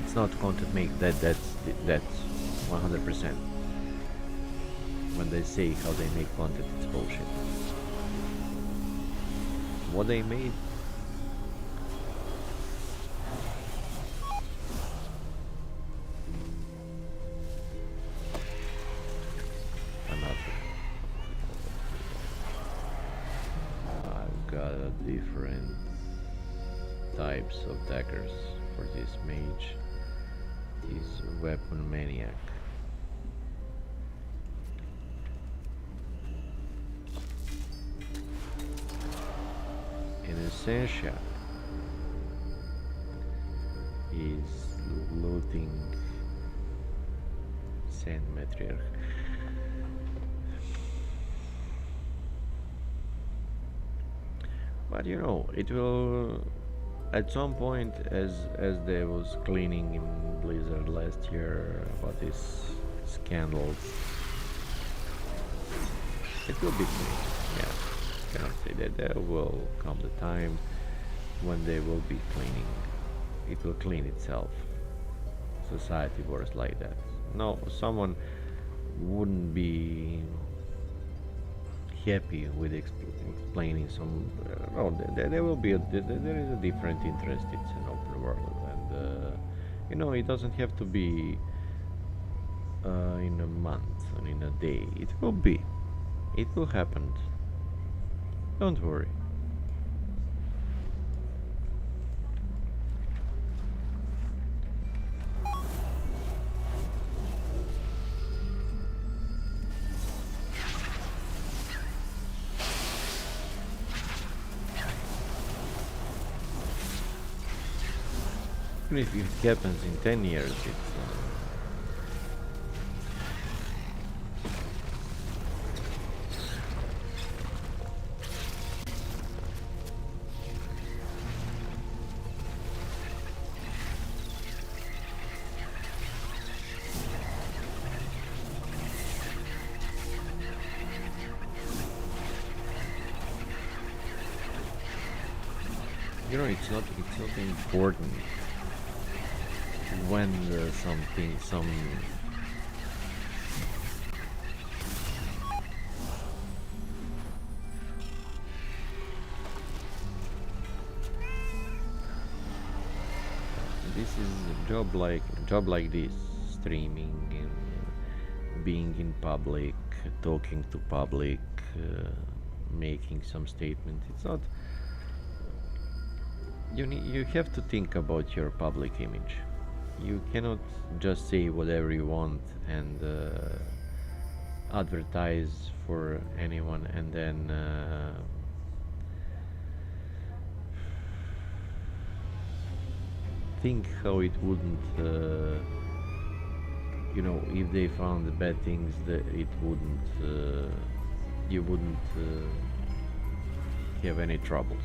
it's not content make that's 100%. When they say how they make content, it's bullshit. What they made, I've got different types of daggers for this mage. He's a weapon maniac. In Essentia, he's looting Saint Matriarch. But you know, it will at some point, as there was cleaning in Blizzard last year about these scandals, it will be clean. Yeah, cannot say that there will come the time when they will be cleaning. It will clean itself. Society works like that. No, someone wouldn't be happy with explaining some. No, there will be there is a different interest. It's an open world, and you know, it doesn't have to be in a month and in a day. It will be. It will happen. Don't worry. Even if it happens in 10 years, it's you know, it's not important when some this is a job like this, streaming and being in public, talking to public, making some statement. It's not. You have to think about your public image. You cannot just say whatever you want and advertise for anyone and then think how it wouldn't, you know, if they found the bad things, that it wouldn't, you wouldn't have any troubles.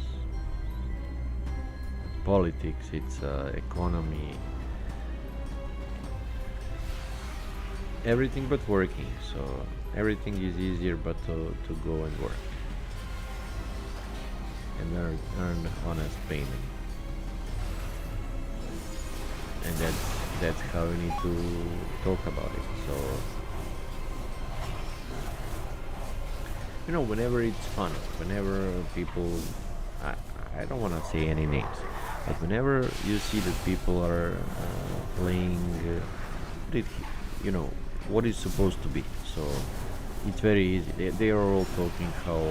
Politics, it's economy, everything but working. So everything is easier but to go and work and earn honest payment, and that's how we need to talk about it. So you know, whenever it's fun, whenever people, I don't want to say any names, but whenever you see that people are playing, you know, what is supposed to be, so it's very easy. They are all talking how,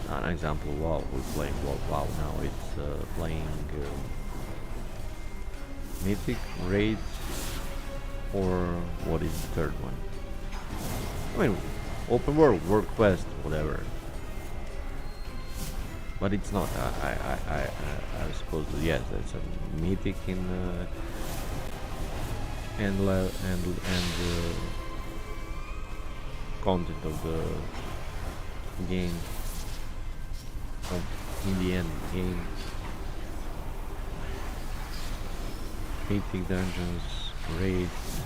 an example, WoW, we're playing WoW now, it's playing Mythic, Raid, or what is the third one? I mean, open world, world quest, whatever. But it's not. I suppose, yes, there's a Mythic in and content of the game. In the end, game. Epic dungeons, raids.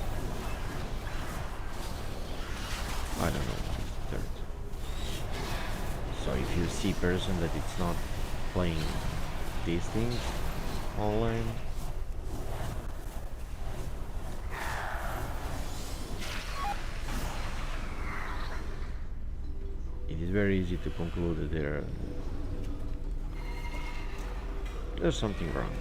I don't know. Third. So if you see person that it's not playing these things online, it is very easy to conclude that there's something wrong.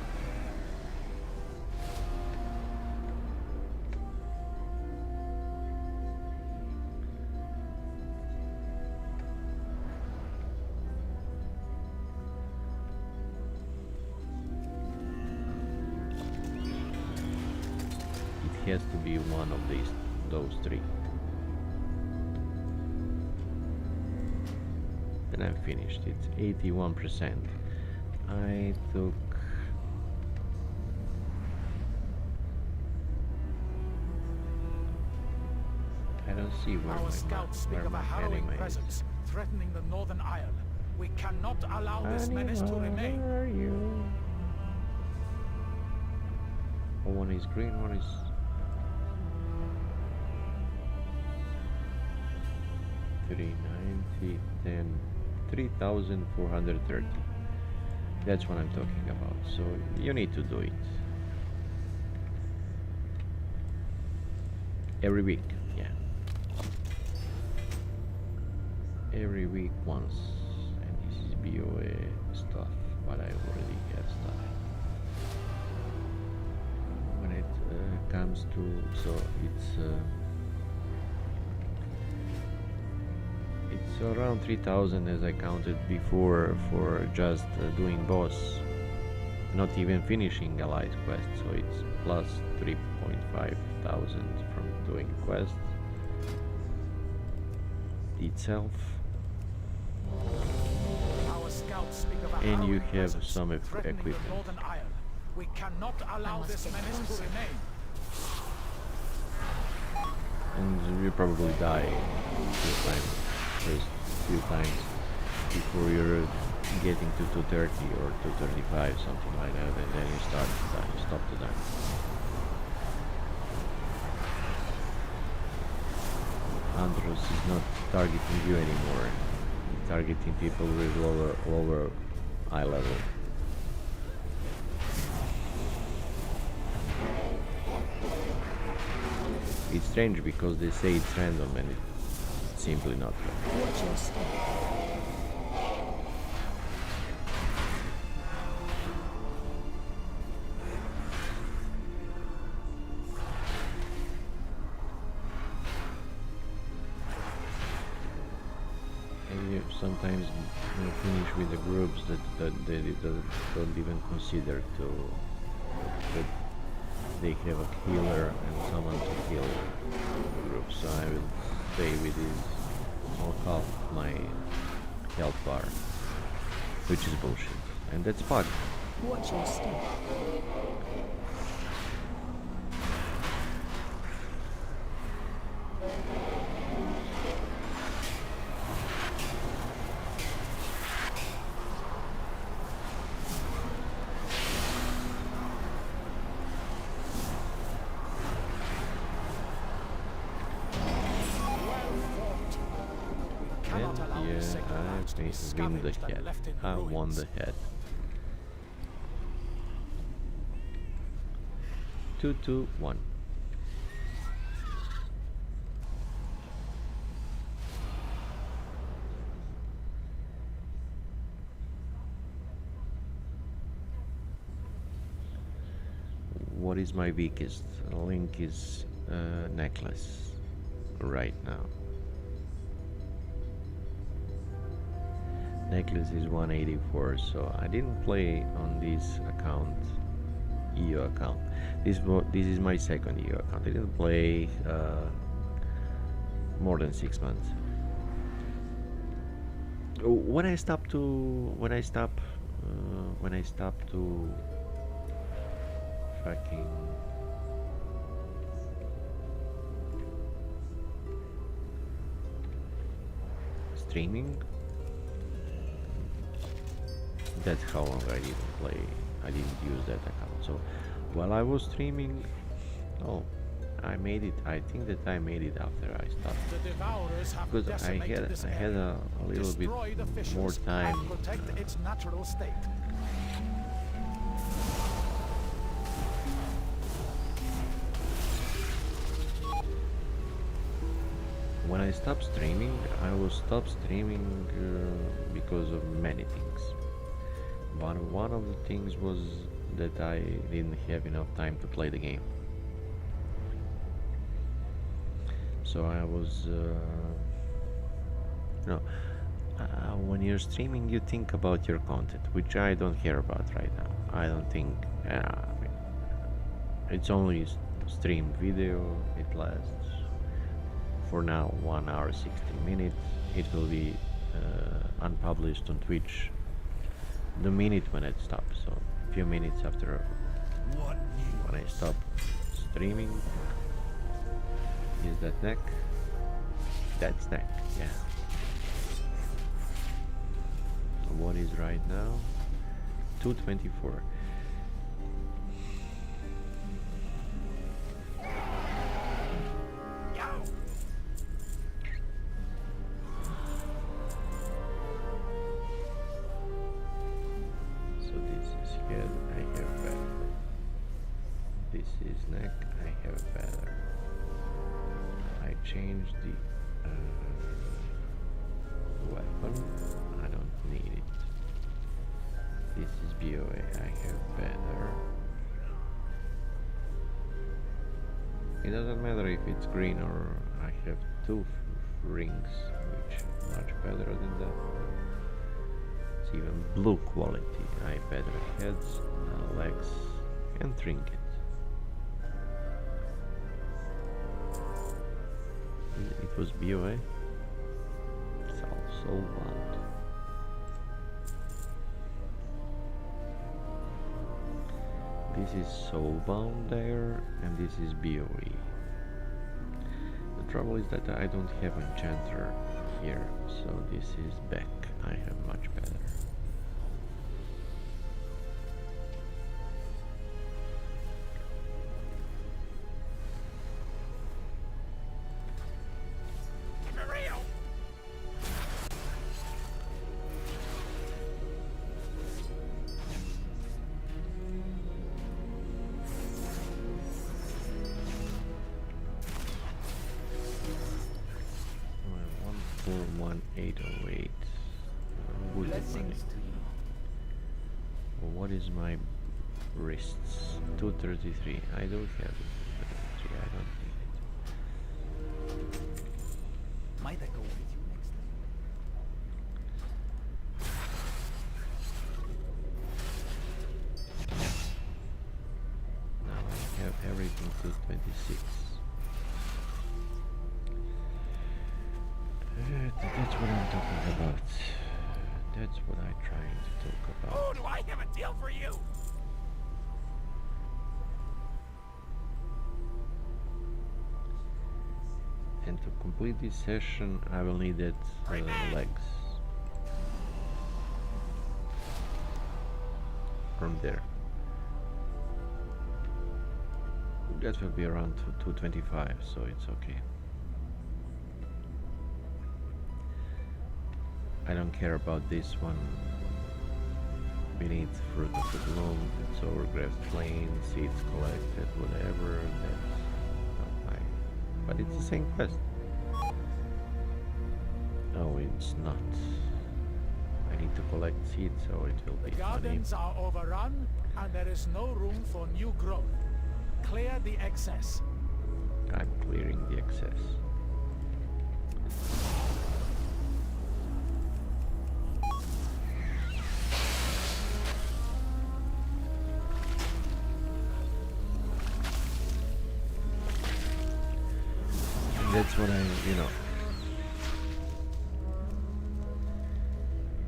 It has to be one of those three. And I'm finished. It's 81%. I took I don't see where Our scouts speak of a harrowing presence threatening the Northern Isle. We cannot allow this menace to remain. Where are you? Oh, one is green, one is 390, 10, 3,430. That's what I'm talking about. So you need to do it every week. Yeah, every week once. And this is BOA stuff, but I already have stuff. When it comes to, so it's around 3,000 as I counted before for just doing boss, not even finishing allied quest, so it's plus 3.5 thousand from doing quest itself. Our scouts speak of a And you harrowing have presence some threatening the equipment. Northern Isle. We cannot allow must this get menace to closer. remain. And you probably die first few times before you're getting to 230 or 235, something like that, and then you stop to die. Andros is not targeting you anymore. He's targeting people with lower eye level. It's strange because they say it's random and it's simply not random. Watch your step. And you sometimes finish with the groups that they don't even consider that they have a healer and someone to heal the group. So I will stay with this or half my health bar, which is bullshit, and that's bug. Watch your step. Cannot allow And these sacred lands to be win the scavenged and head. left in I ruins. won the head. 2-2-1. What is my weakest link is necklace right now. Necklace is 184, so I didn't play on this account, EU account. This is my second EU account. I didn't play more than 6 months. When I stop to fucking streaming. That's how long I didn't play. I didn't use that account. So while I was streaming, oh, I made it. I think that I made it after I stopped. The Devourers have Because decimated this I had area. a little bit Destroy the fishes more time. and protect its natural state. When I stopped streaming, I was stopped streaming because of many things. One of the things was that I didn't have enough time to play the game. So I was, when you're streaming, you think about your content, which I don't care about right now. I don't think, I mean, it's only streamed video. It lasts for now 1 hour 16 minutes. It will be unpublished on Twitch the minute when it stops, so a few minutes after when I stop streaming. Is that neck? That's neck, yeah. What is right now? 224. So this is head, I have feather. This is neck, I have feather. I changed the weapon. I don't need it. This is BOA. I have feather. It doesn't matter if it's green or I have two rings, which are much better than that. It's even blue quality. I have feather heads, legs, and trinkets. It was BOA. Soulbound. This is Soulbound there, and this is BOE. The trouble is that I don't have Enchanter here, so this is Beck. I have much better. What is my wrists? 233. I don't have it. 233. I don't need it. Might I go with you next time? Now I have everything to 26. That's what I'm talking about. That's what I'm trying to talk about. Oh, do I have a deal for you? And to complete this session, I will need that legs from there. That will be around 225, so it's okay. I don't care about this one. Beneath Fruit of the Gloom, it's overgraphed plain, seeds collected, whatever, that's not mine. But it's the same quest. No, it's not. I need to collect seeds, so it will be The funny. gardens are overrun, and there is no room for new growth. Clear the excess. I'm clearing the excess. That's what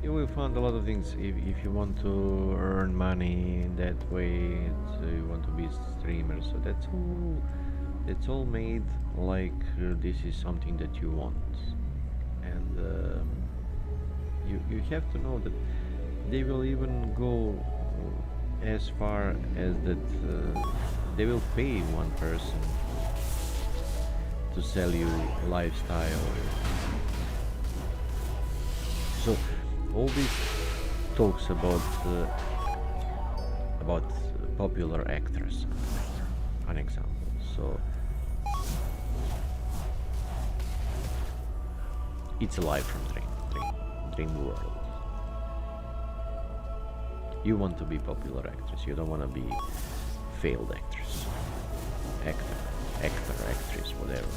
you will find a lot of things if you want to earn money in that way. You want to be a streamer, so that's all made like this is something that you want, and you have to know that they will even go as far as that they will pay one person to sell you lifestyle. So all these talks about popular actress, an example. So it's a life from dream world. You want to be popular actress. You don't want to be failed actress, actor, actress, whatever.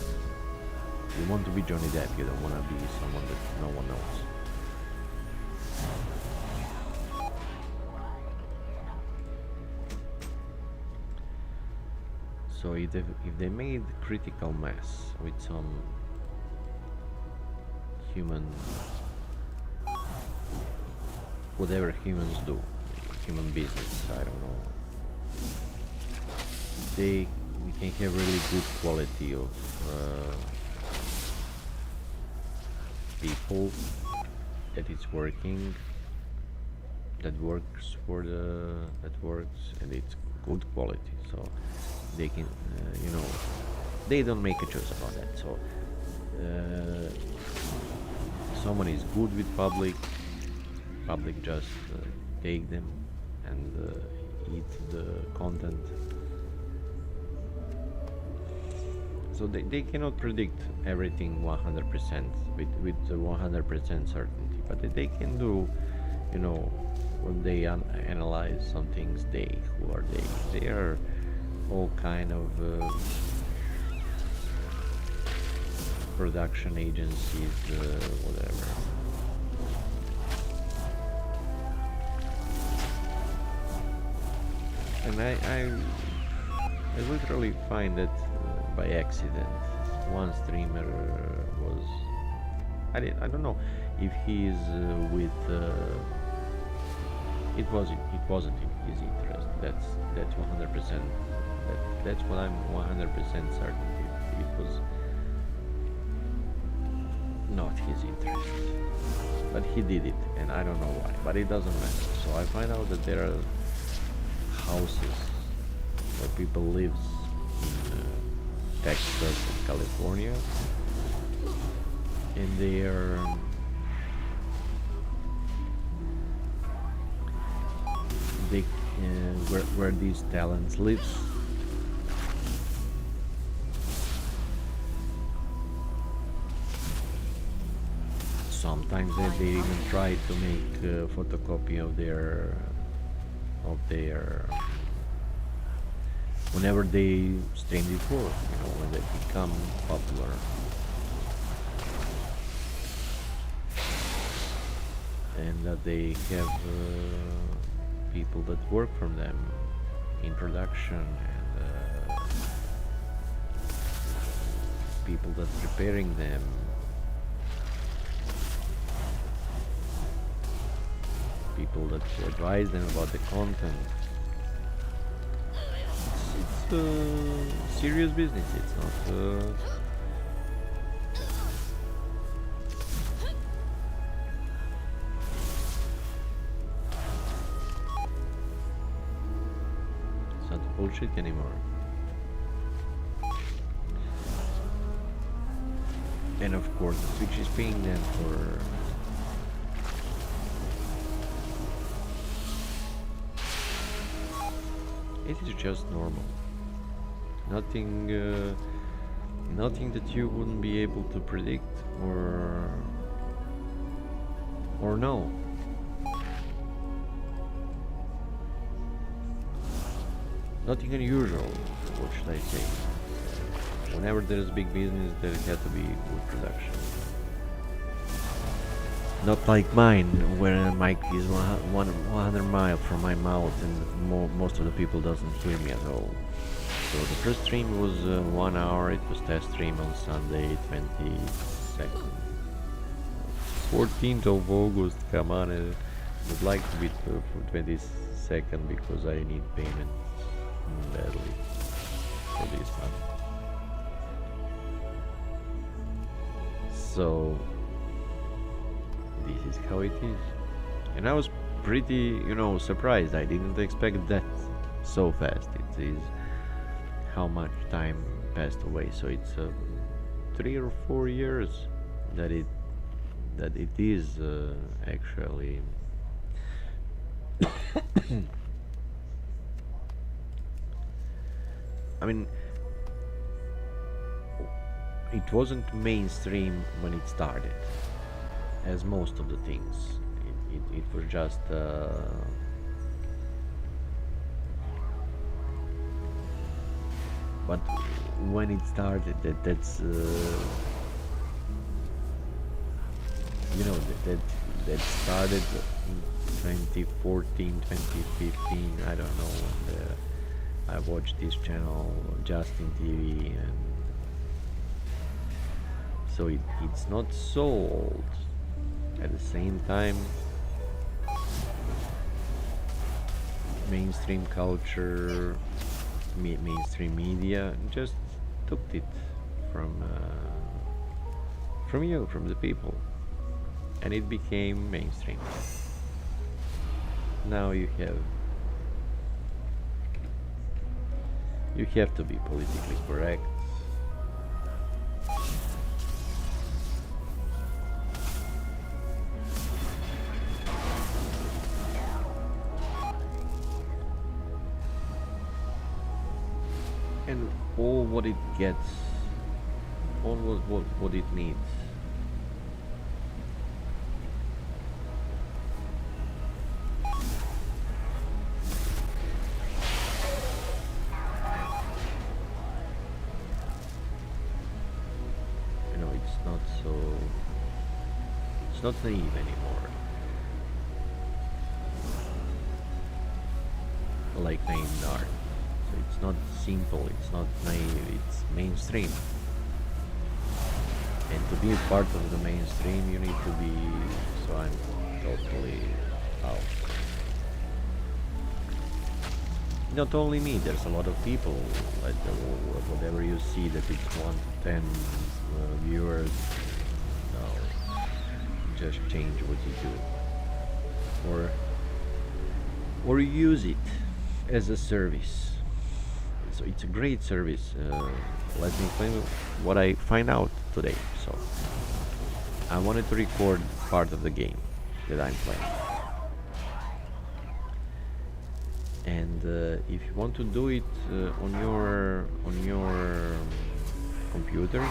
You want to be Johnny Depp. You don't want to be someone that no one knows. So if they made critical mass with some human, whatever humans do, human business, I don't know, we can have really good quality of people that it's working, that works and it's good quality. So they can, they don't make a choice about that. So someone is good with public just take them and eat the content. So they cannot predict everything 100% with 100% certainty, but they can do, when they analyze some things, who are they? They are all kind of production agencies, whatever. And I literally find that by accident, one streamer was, I don't know if he is with. It wasn't in his interest. That's 100%. That's what I'm 100% certain. It was not his interest, but he did it, and I don't know why. But it doesn't matter. So I find out that there are houses where people live in Texas and California, and they are where these talents lives. Sometimes they even try to make a photocopy of their whenever they stream before, when they become popular. And that they have people that work for them in production, and people that preparing them, people that advise them about the content. It's serious business. It's not it's not bullshit anymore. And of course, Twitch is paying them for it is just normal. Nothing that you wouldn't be able to predict or know. Nothing unusual, what should I say? Whenever there is big business, there has to be good production. Not like mine, where a mic is 100 miles from my mouth and most of the people doesn't hear me at all. So the first stream was 1 hour. It was test stream on Sunday, 22nd, 14th of August. Come on, I would like to be for 22nd because I need payment badly for this one. So this this is how it is. And I was pretty, you know, surprised. I didn't expect that so fast. It is how much time passed away. So it's 3 or 4 years that it is actually I mean, it wasn't mainstream when it started, as most of the things. It was just but when it started, that's you know, that started in 2014, 2015. I don't know when I watched this channel, Justin TV, and so it's not so old. At the same time, mainstream culture, mainstream media just took it from you, from the people, and it became mainstream. Now you have to be politically correct. And all what it gets, all what it needs. You know, it's not naive anymore. Like naive art. So it's not simple, it's not naive, it's mainstream. And to be a part of the mainstream, you need to be. So I'm totally out. Not only me, there's a lot of people. Like whatever you see that it's 1 to 10 viewers, no, just change what you do, or use it as a service. So it's a great service. Let me explain what I find out today. So I wanted to record part of the game that I'm playing, and if you want to do it on your computer,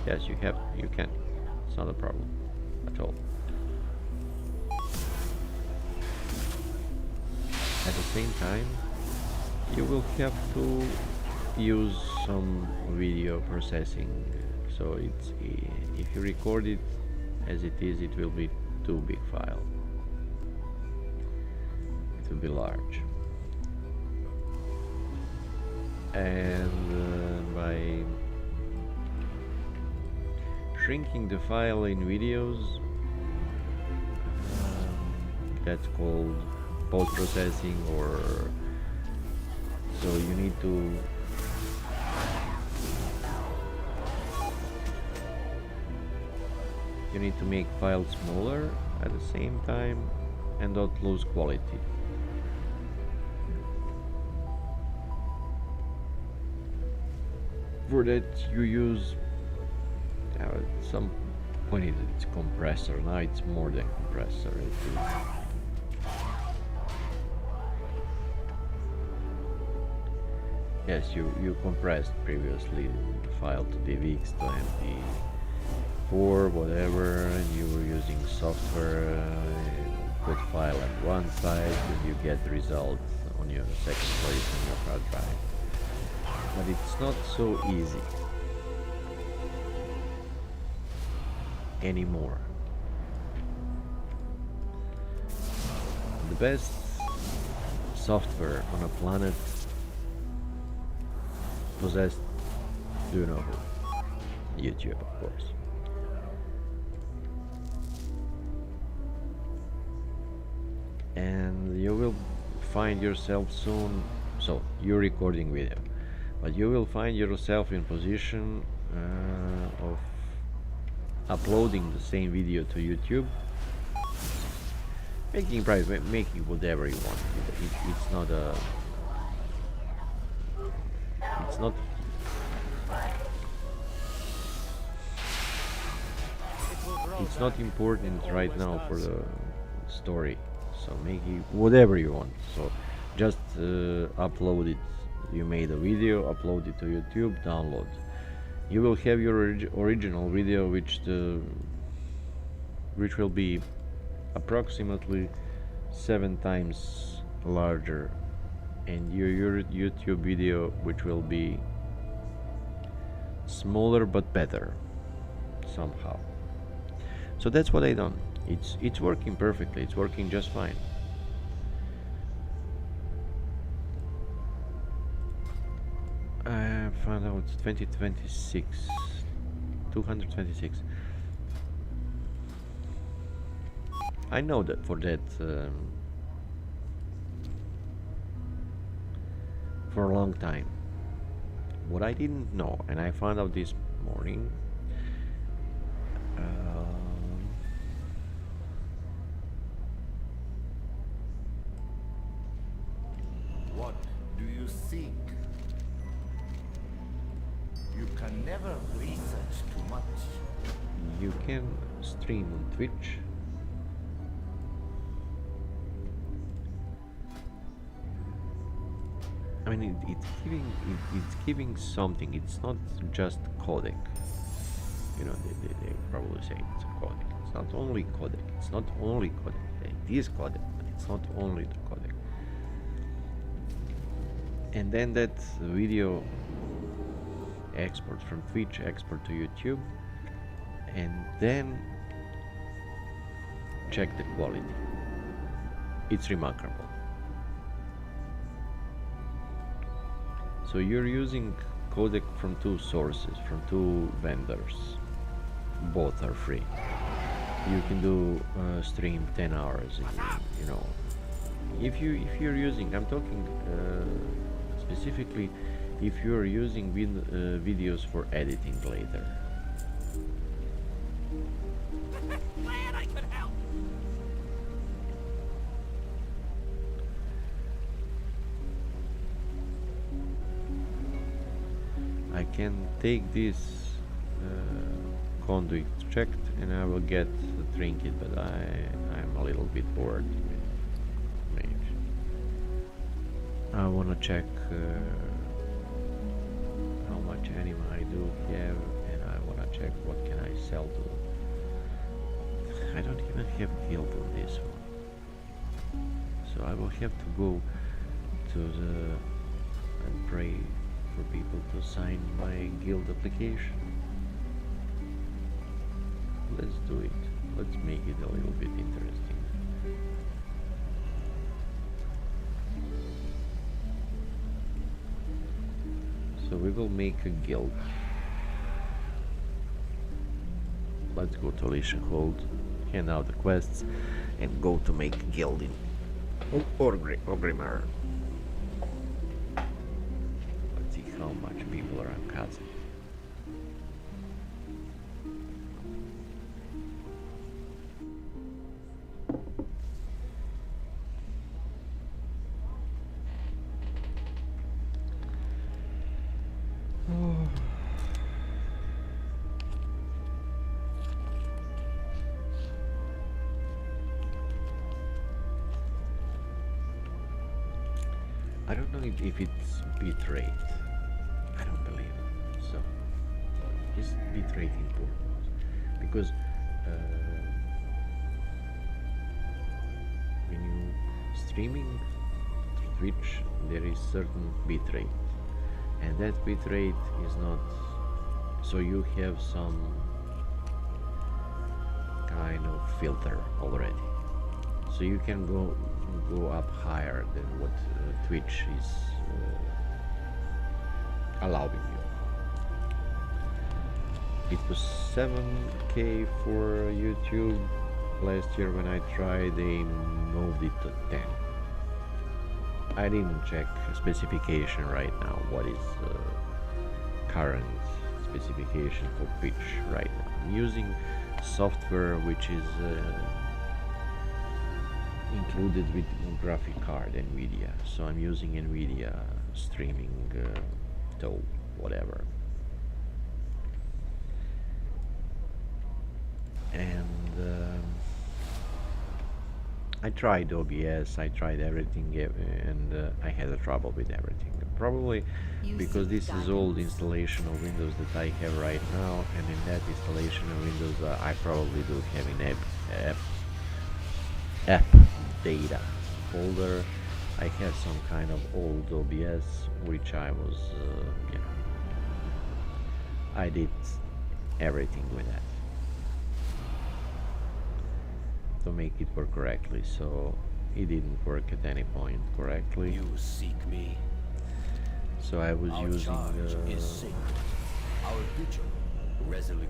yes, you can. It's not a problem at all. At the same time, you will have to use some video processing. So it's if you record it as it is, it will be too big file. It will be large, and by shrinking the file in videos, that's called post-processing, or so you need to make files smaller at the same time and not lose quality. For that you use at some point it's compressor. Now it's more than compressor. Yes, you compressed previously the file to DivX to MP4, whatever, and you were using software. Put file at one side, and you get the result on your second place on your hard drive. But it's not so easy anymore. The best software on a planet possessed, do you know who? YouTube, of course. And you will find yourself soon, so you're recording video, but you will find yourself in position of uploading the same video to YouTube Making private, making whatever you want. It's not a. It's not. It will grow It's not back. important It right always now for does. the story. So make it whatever you want. So just upload it. You made a video, upload it to YouTube, download. You will have your original video, which will be approximately 7 times larger, and your YouTube video, which will be smaller but better somehow. So that's what I done. It's working perfectly. It's working just fine. I found out 2026, 226. I know that for that for a long time. What I didn't know, and I found out this morning. What do you seek? You can never research too much. You can stream on Twitch. I mean, it's giving something. It's not just codec. You know, they probably say it's a codec. It's not only codec. It's not only codec. It is codec, but it's not only the codec. And then that video export from Twitch, export to YouTube, and then check the quality. It's remarkable. So you're using codec from two sources, from two vendors. Both are free. You can do stream 10 hours, you know. If you're using, I'm talking specifically if you're using videos for editing later. Glad I could help. I can take this conduit checked and I will get a trinket, but I'm a little bit bored. Maybe. I wanna check how much anima I do have, and I wanna check what can I sell to. I don't even have guild on this one, so I will have to go to the and pray for people to sign my guild application. Let's do it. Let's make it a little bit interesting. So we will make a guild. Let's go to Lichtenhold, hand out the quests, and go to make a guild in Orgrimmar. Let's see how much people are on Kazan. I don't know if it's bitrate. I don't believe it. So, is bitrate important? Because when you streaming through Twitch, there is certain bitrate, and that bitrate is not. So you have some kind of filter already. So you can go up higher than what Twitch is allowing you. It was 7K for YouTube. Last year when I tried, they moved it to 10. I didn't check specification right now. What is current specification for Twitch right now? I'm using software which is included with graphic card NVIDIA. So I'm using NVIDIA streaming tool, whatever. And I tried OBS, I tried everything, and I had a trouble with everything. Probably You because seek this is old guidance. installation of Windows that I have right now, and in that installation of Windows I probably do have an app data folder. I have some kind of old OBS which I was, I did everything with that to make it work correctly, so it didn't work at any point correctly. You seek me. So I was Our using charge is sacred. Our vigil resolute.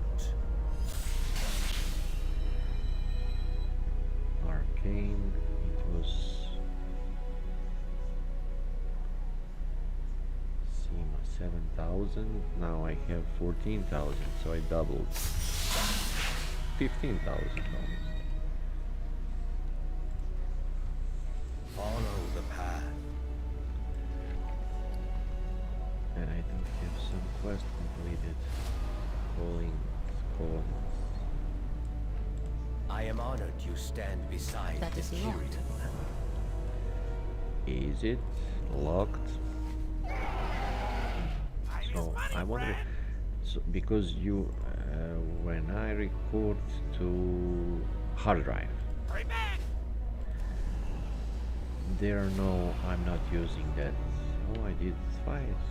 Arcane. It was SEMA 7,000. Now I have 14,000, so I doubled. 15,000 almost. Follow the path. And I do have some quest completed. Calling. I am honored you stand beside That the is locked. Kyrian. Is it locked? So I wonder. So because you, when I record to hard drive, there are no. I'm not using that. Oh, I did twice.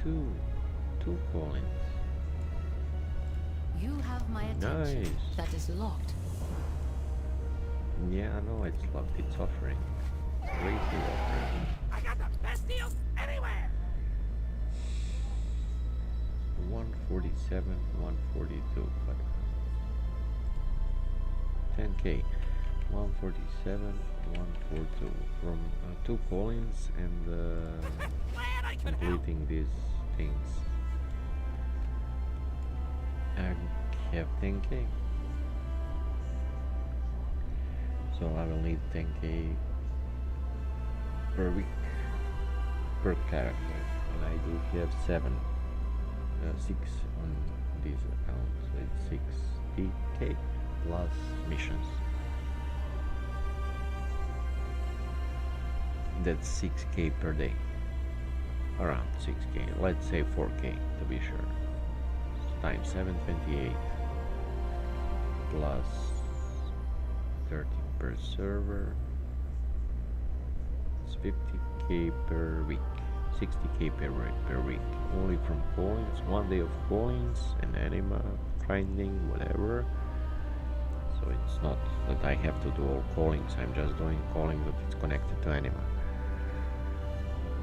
Two coins. You have my attention. Nice. That is locked. Yeah, I know it's locked. It's offering. Greatly offering. I got the best deals anywhere. 147, 142, but 10k. 147, 142 from 2 coins and Glad I could help. completing these things. I have 10k, so I will need 10k per week per character, and I do have 6 on this account, so it's 60k plus missions. That's 6k per day, around 6k, let's say 4k to be sure, times 728 plus 30 per server, it's 50k per week, 60k per week, only from coins, 1 day of coins and anima, grinding, whatever. So it's not that I have to do all callings, I'm just doing calling that it's connected to anima.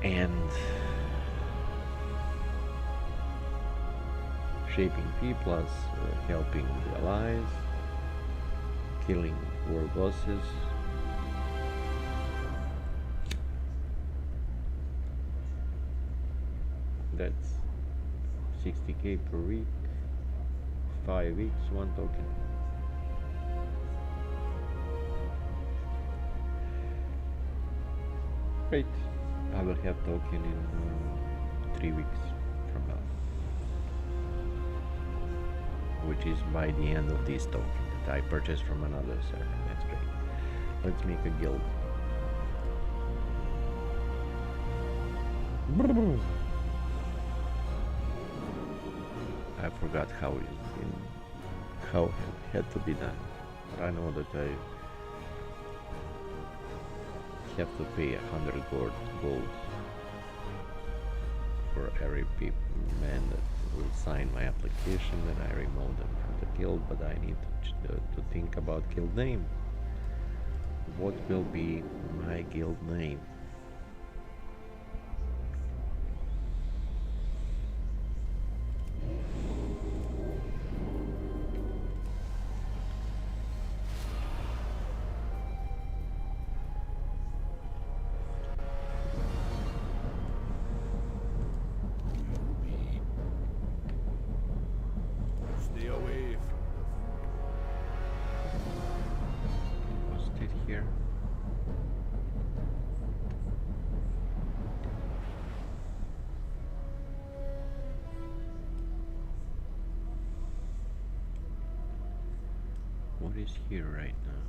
And shaping P plus helping the allies, killing world bosses, that's 60k per week, 5 weeks, 1 token. Great. I will have token in 3 weeks from now, which is by the end of this token that I purchased from another server. That's great. Let's make a guild. I forgot how it had to be done, but I know that I have to pay 100 gold for every man that will sign my application, then I remove them from the guild, but I need to think about guild name. What will be my guild name? Stay away from Was it here? What is here right now?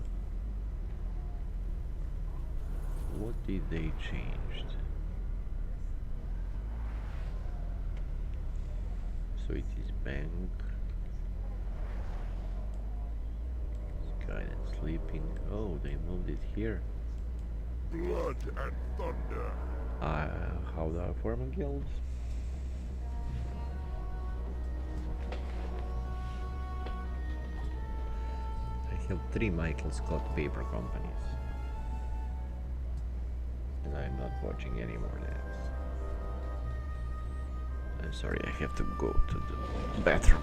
What did they change? So it is bank. This guy that's sleeping. Oh, they moved it here. Blood and thunder. How do I form a guild? I have 3 Michael Scott paper companies. And I'm not watching any more dance. I'm sorry, I have to go to the bathroom.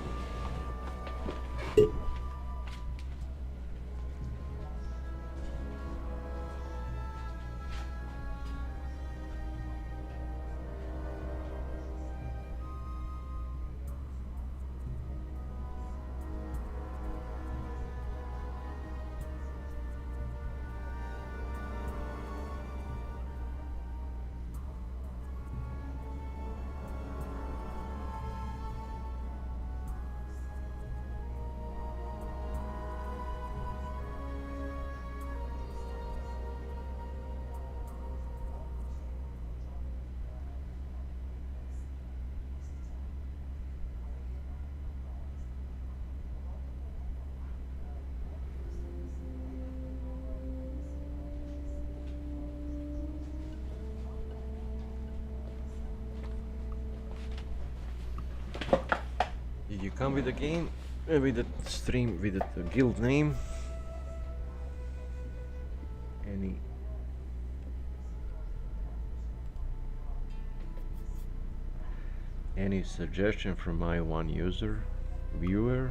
Did you come with the game? With the stream, with the guild name? Any suggestion from my one user, viewer?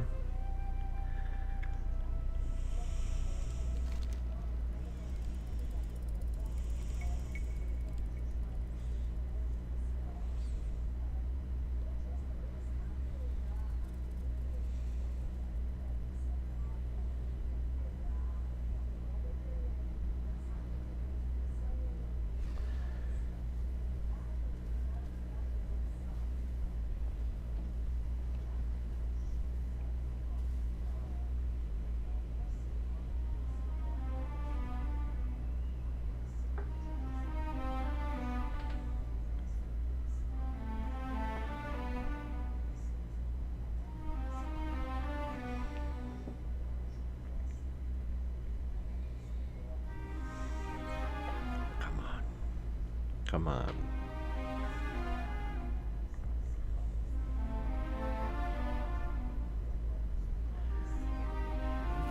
Come on.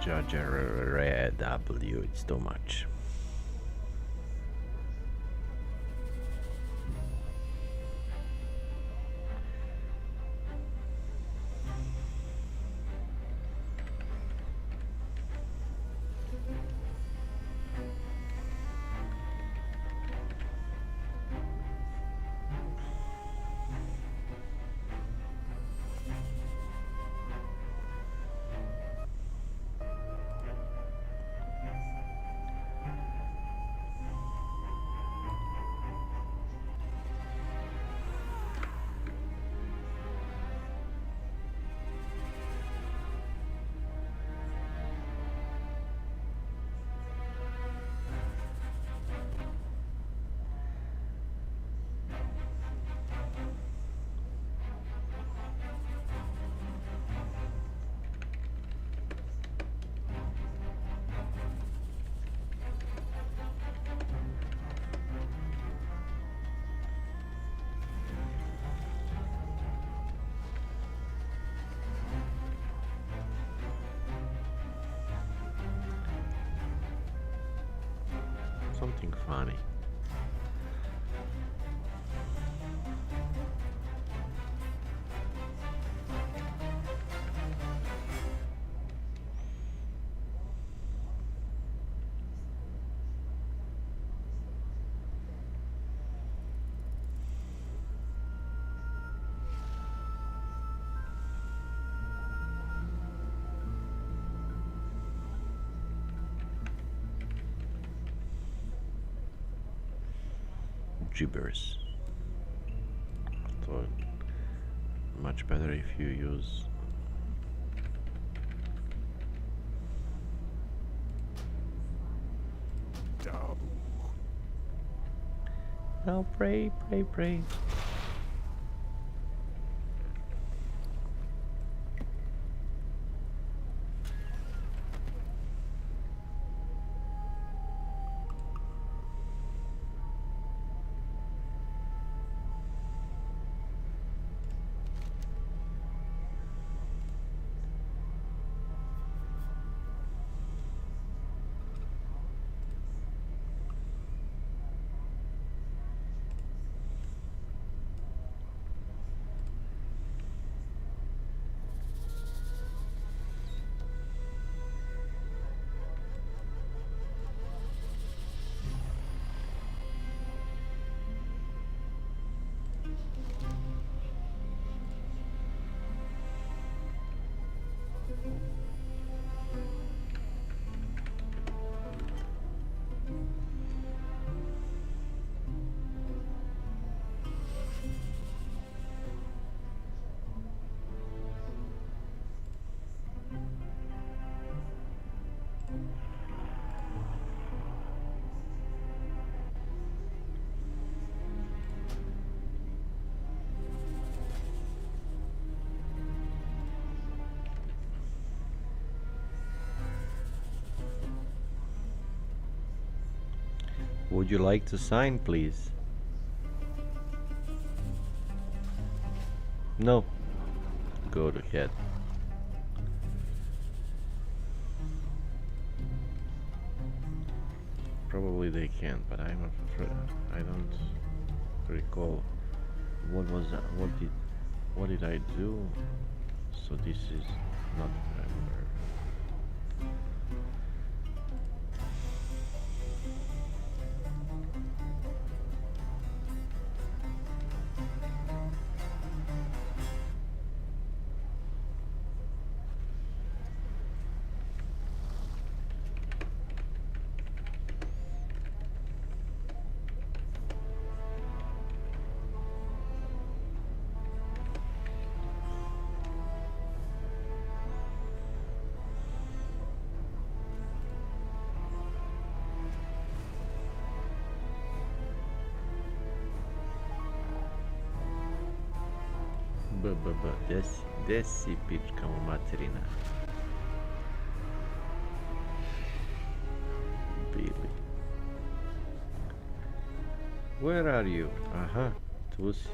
Judge Red W, it's too much. Something funny. Gibbers. So much better if you use Now pray, pray, pray. Would you like to sign, please? No. Go to head. Probably they can, but I'm afraid I don't recall what was that. What did I do? So this is not remember. Desi pička mu materina. Billy. Where are you? Aha, tu si.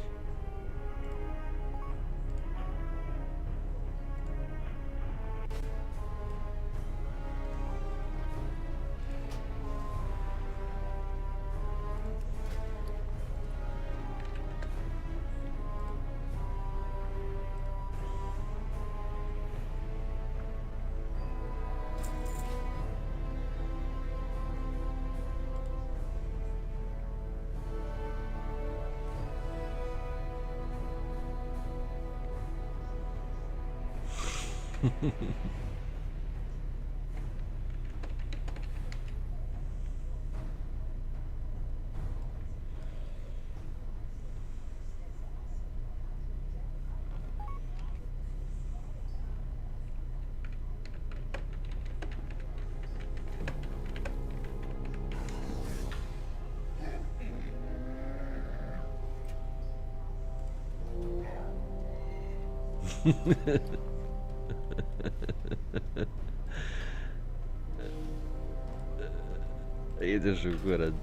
Ideš u kurac,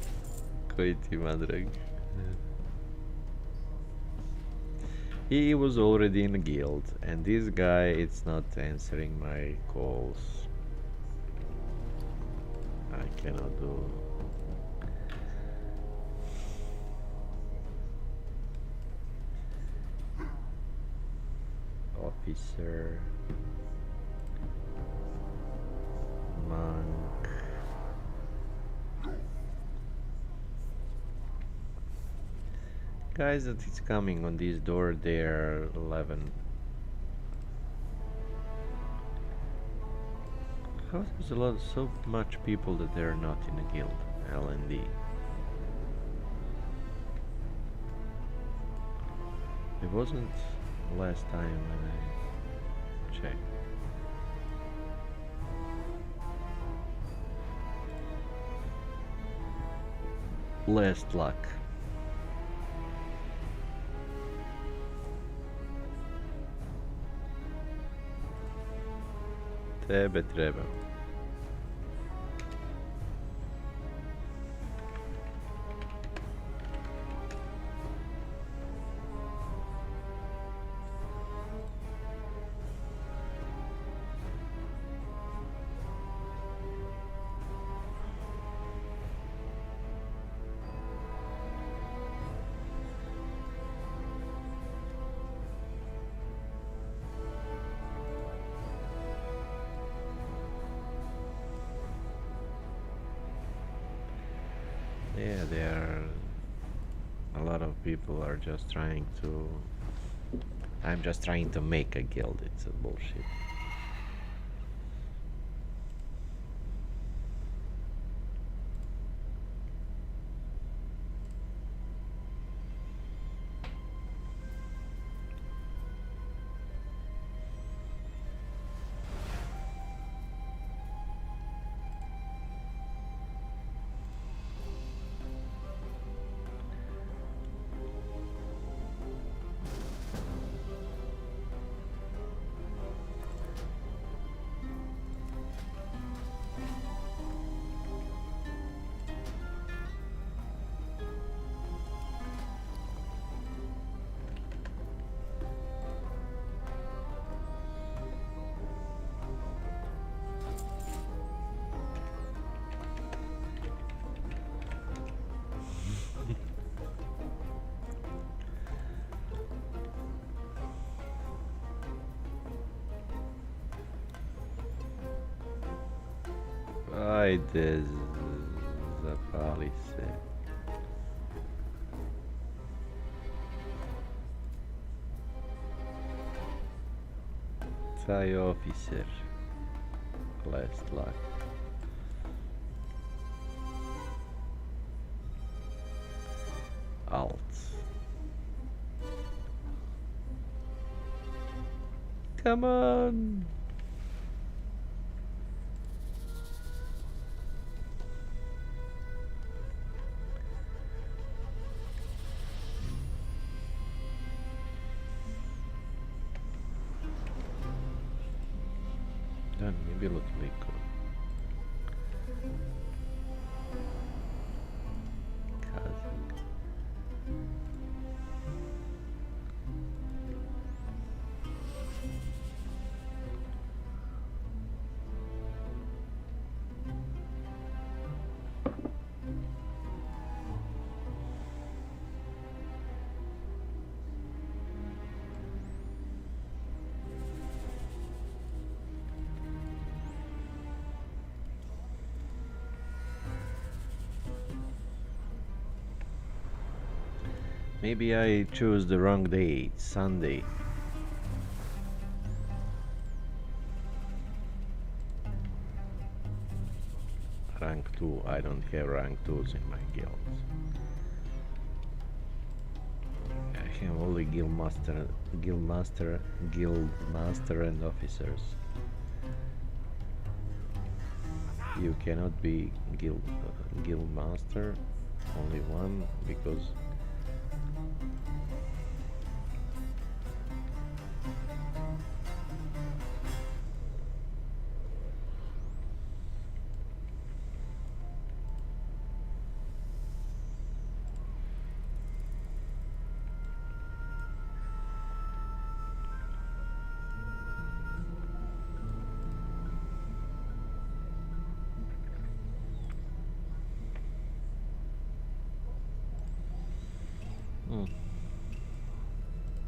koji ti madrag. He was already in a guild, and this guy is not answering my calls. I cannot do. Officer, monk. Guys that is coming on this door, they're 11. How there's so much people that they're not in a guild? L&D. It wasn't last time when I checked. Last luck. Tebe treba. Yeah, there are a lot of people are just trying to. I'm just trying to make a guild. It's a bullshit. Ajde, zapali se. Taj oficer. Last luck. Alt. Come on! Da, nije bilo toliko. Kazak. Maybe I chose the wrong day. It's Sunday. Rank 2. I don't have rank 2s in my guilds. I have only guild master and officers. You cannot be guild master, only one, because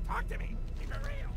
Talk to me. Keep it real.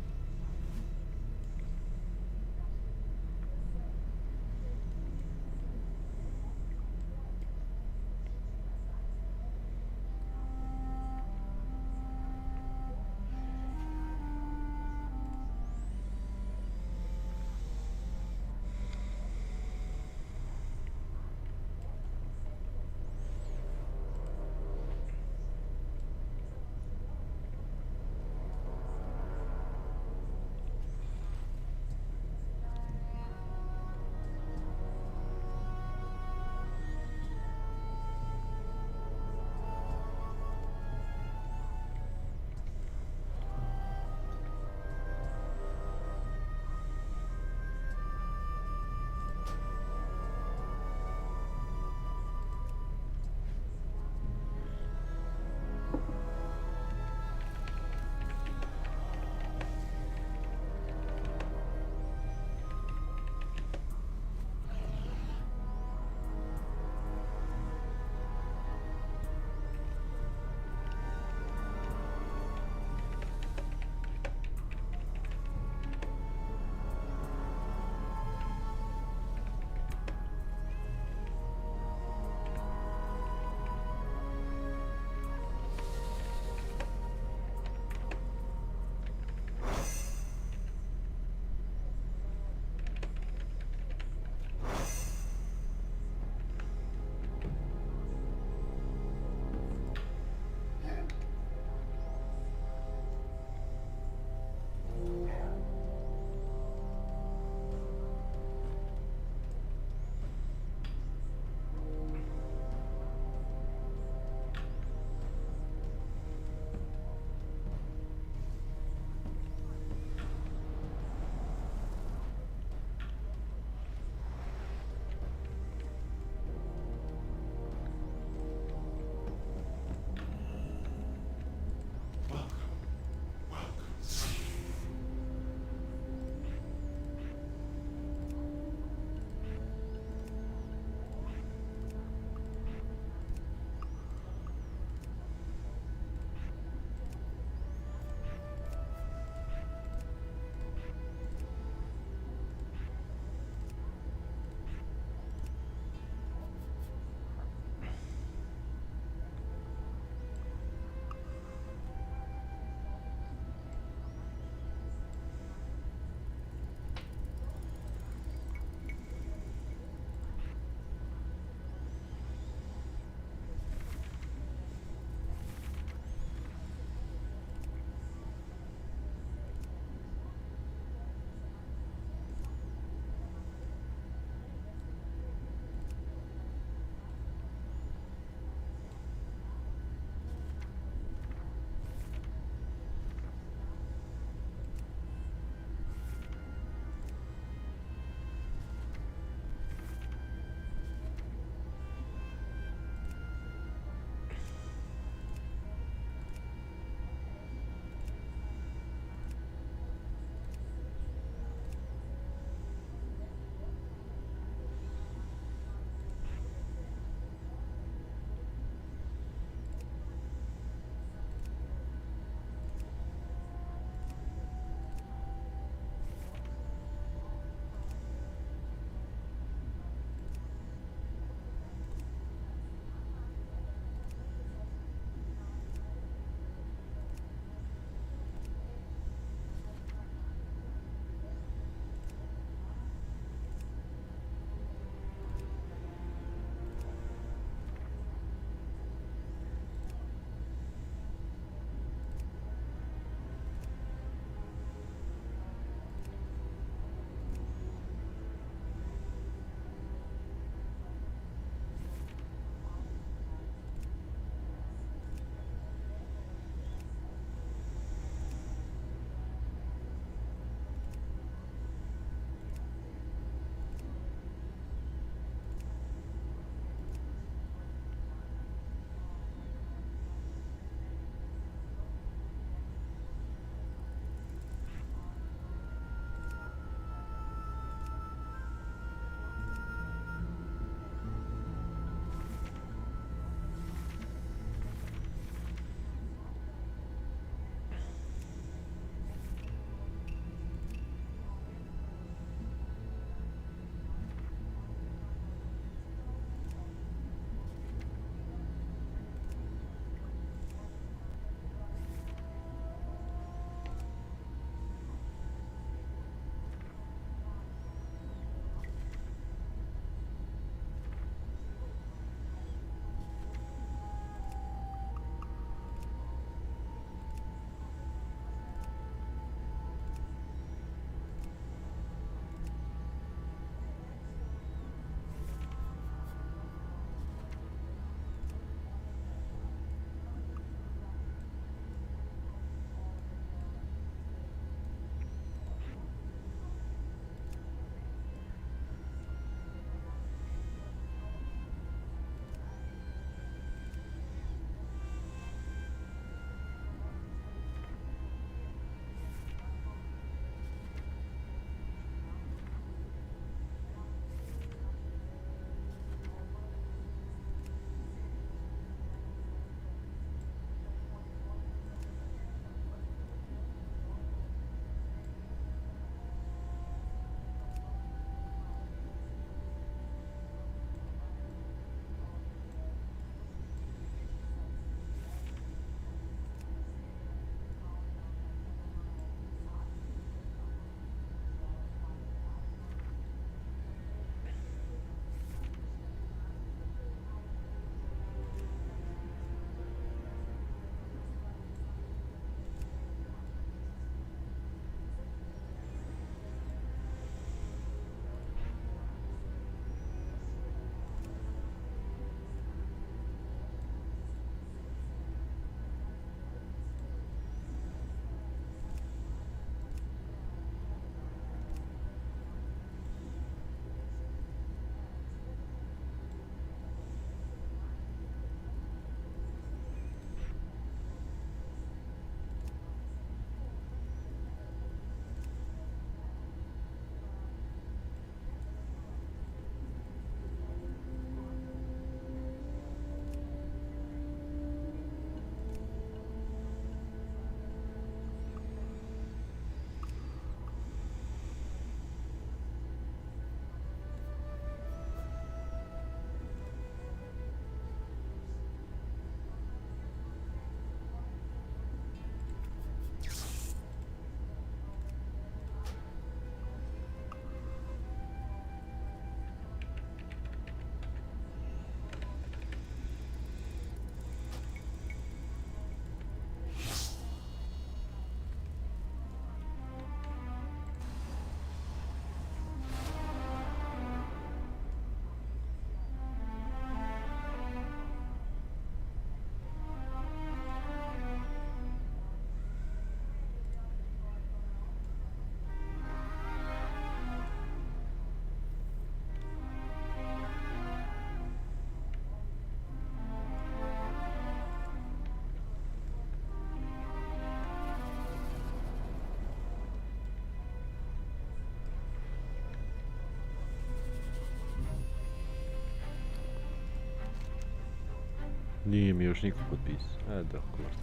Nije mi još niko potpisao. Da, kurac.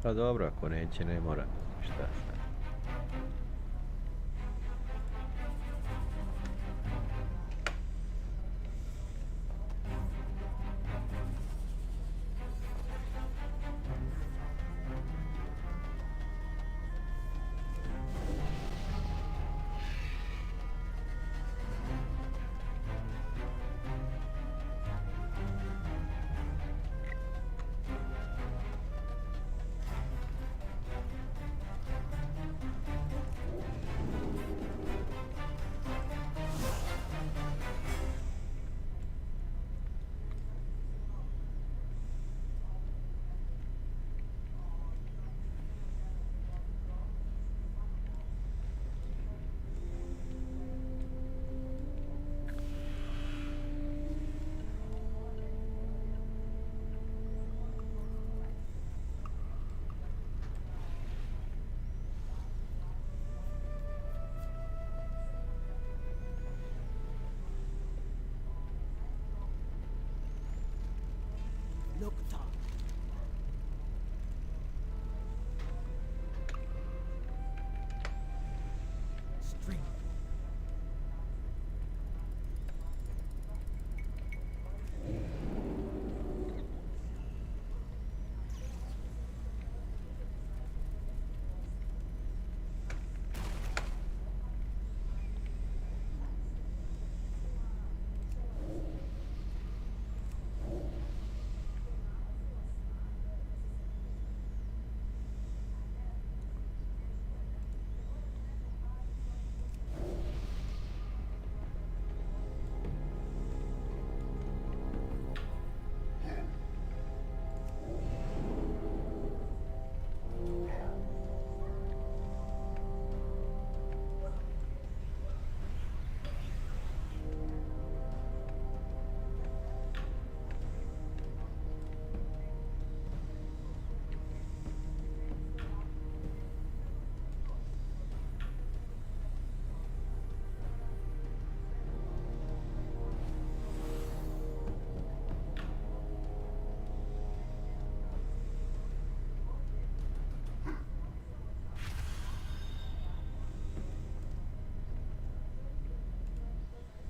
Pa dobro, ako neće, ne mora. Šta sad? Nocta. String.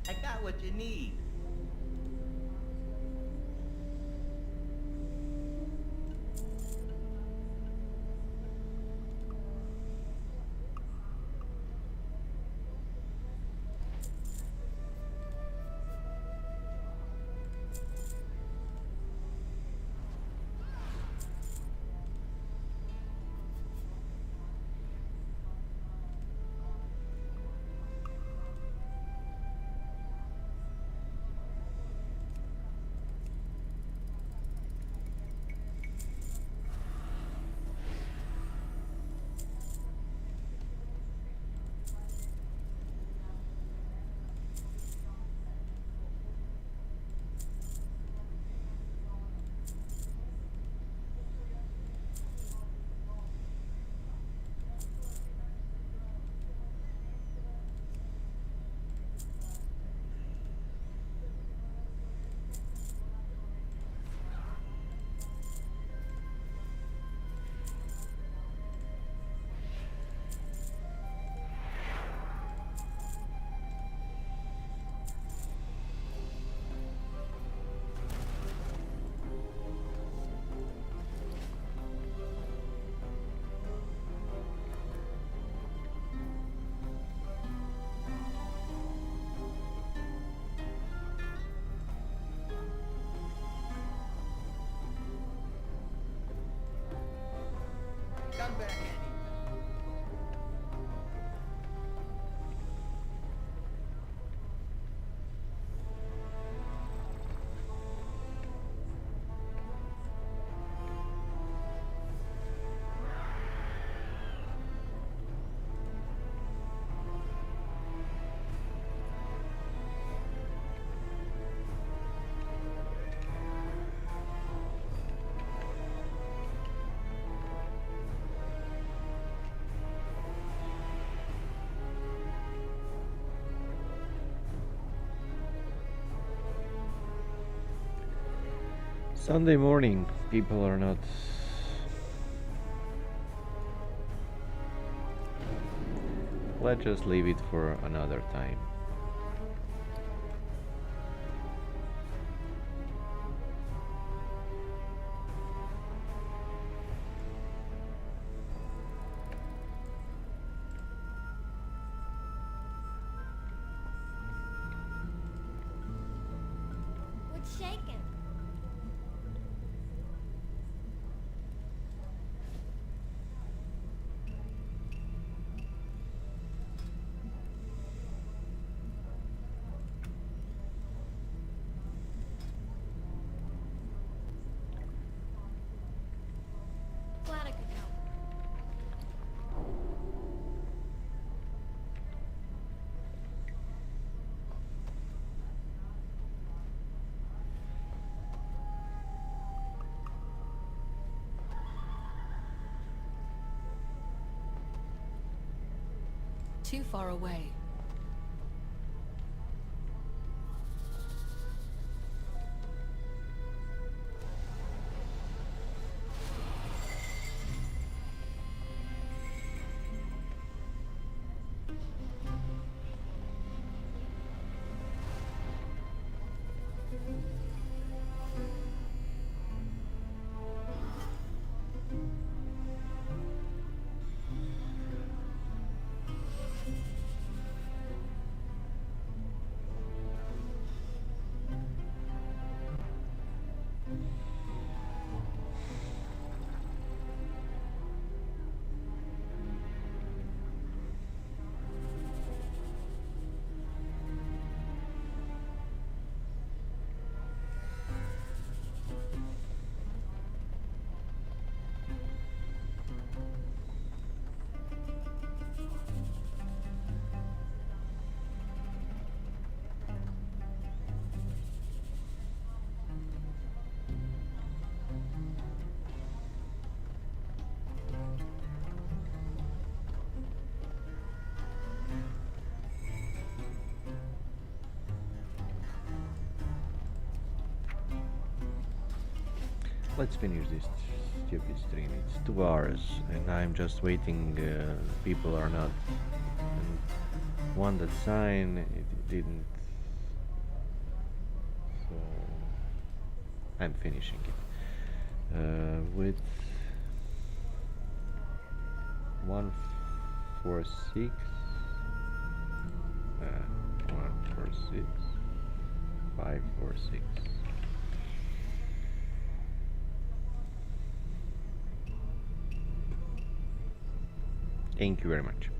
I got what you need. Come back, Annie. Sunday morning, people are not. Let's just leave it for another time. What's shaking? Glad I could help. Too far away. Let's finish this stupid stream. It's 2 hours, and I'm just waiting. People are not. And one that signed, it didn't. So I'm finishing it with 146. 146. 546. Thank you very much.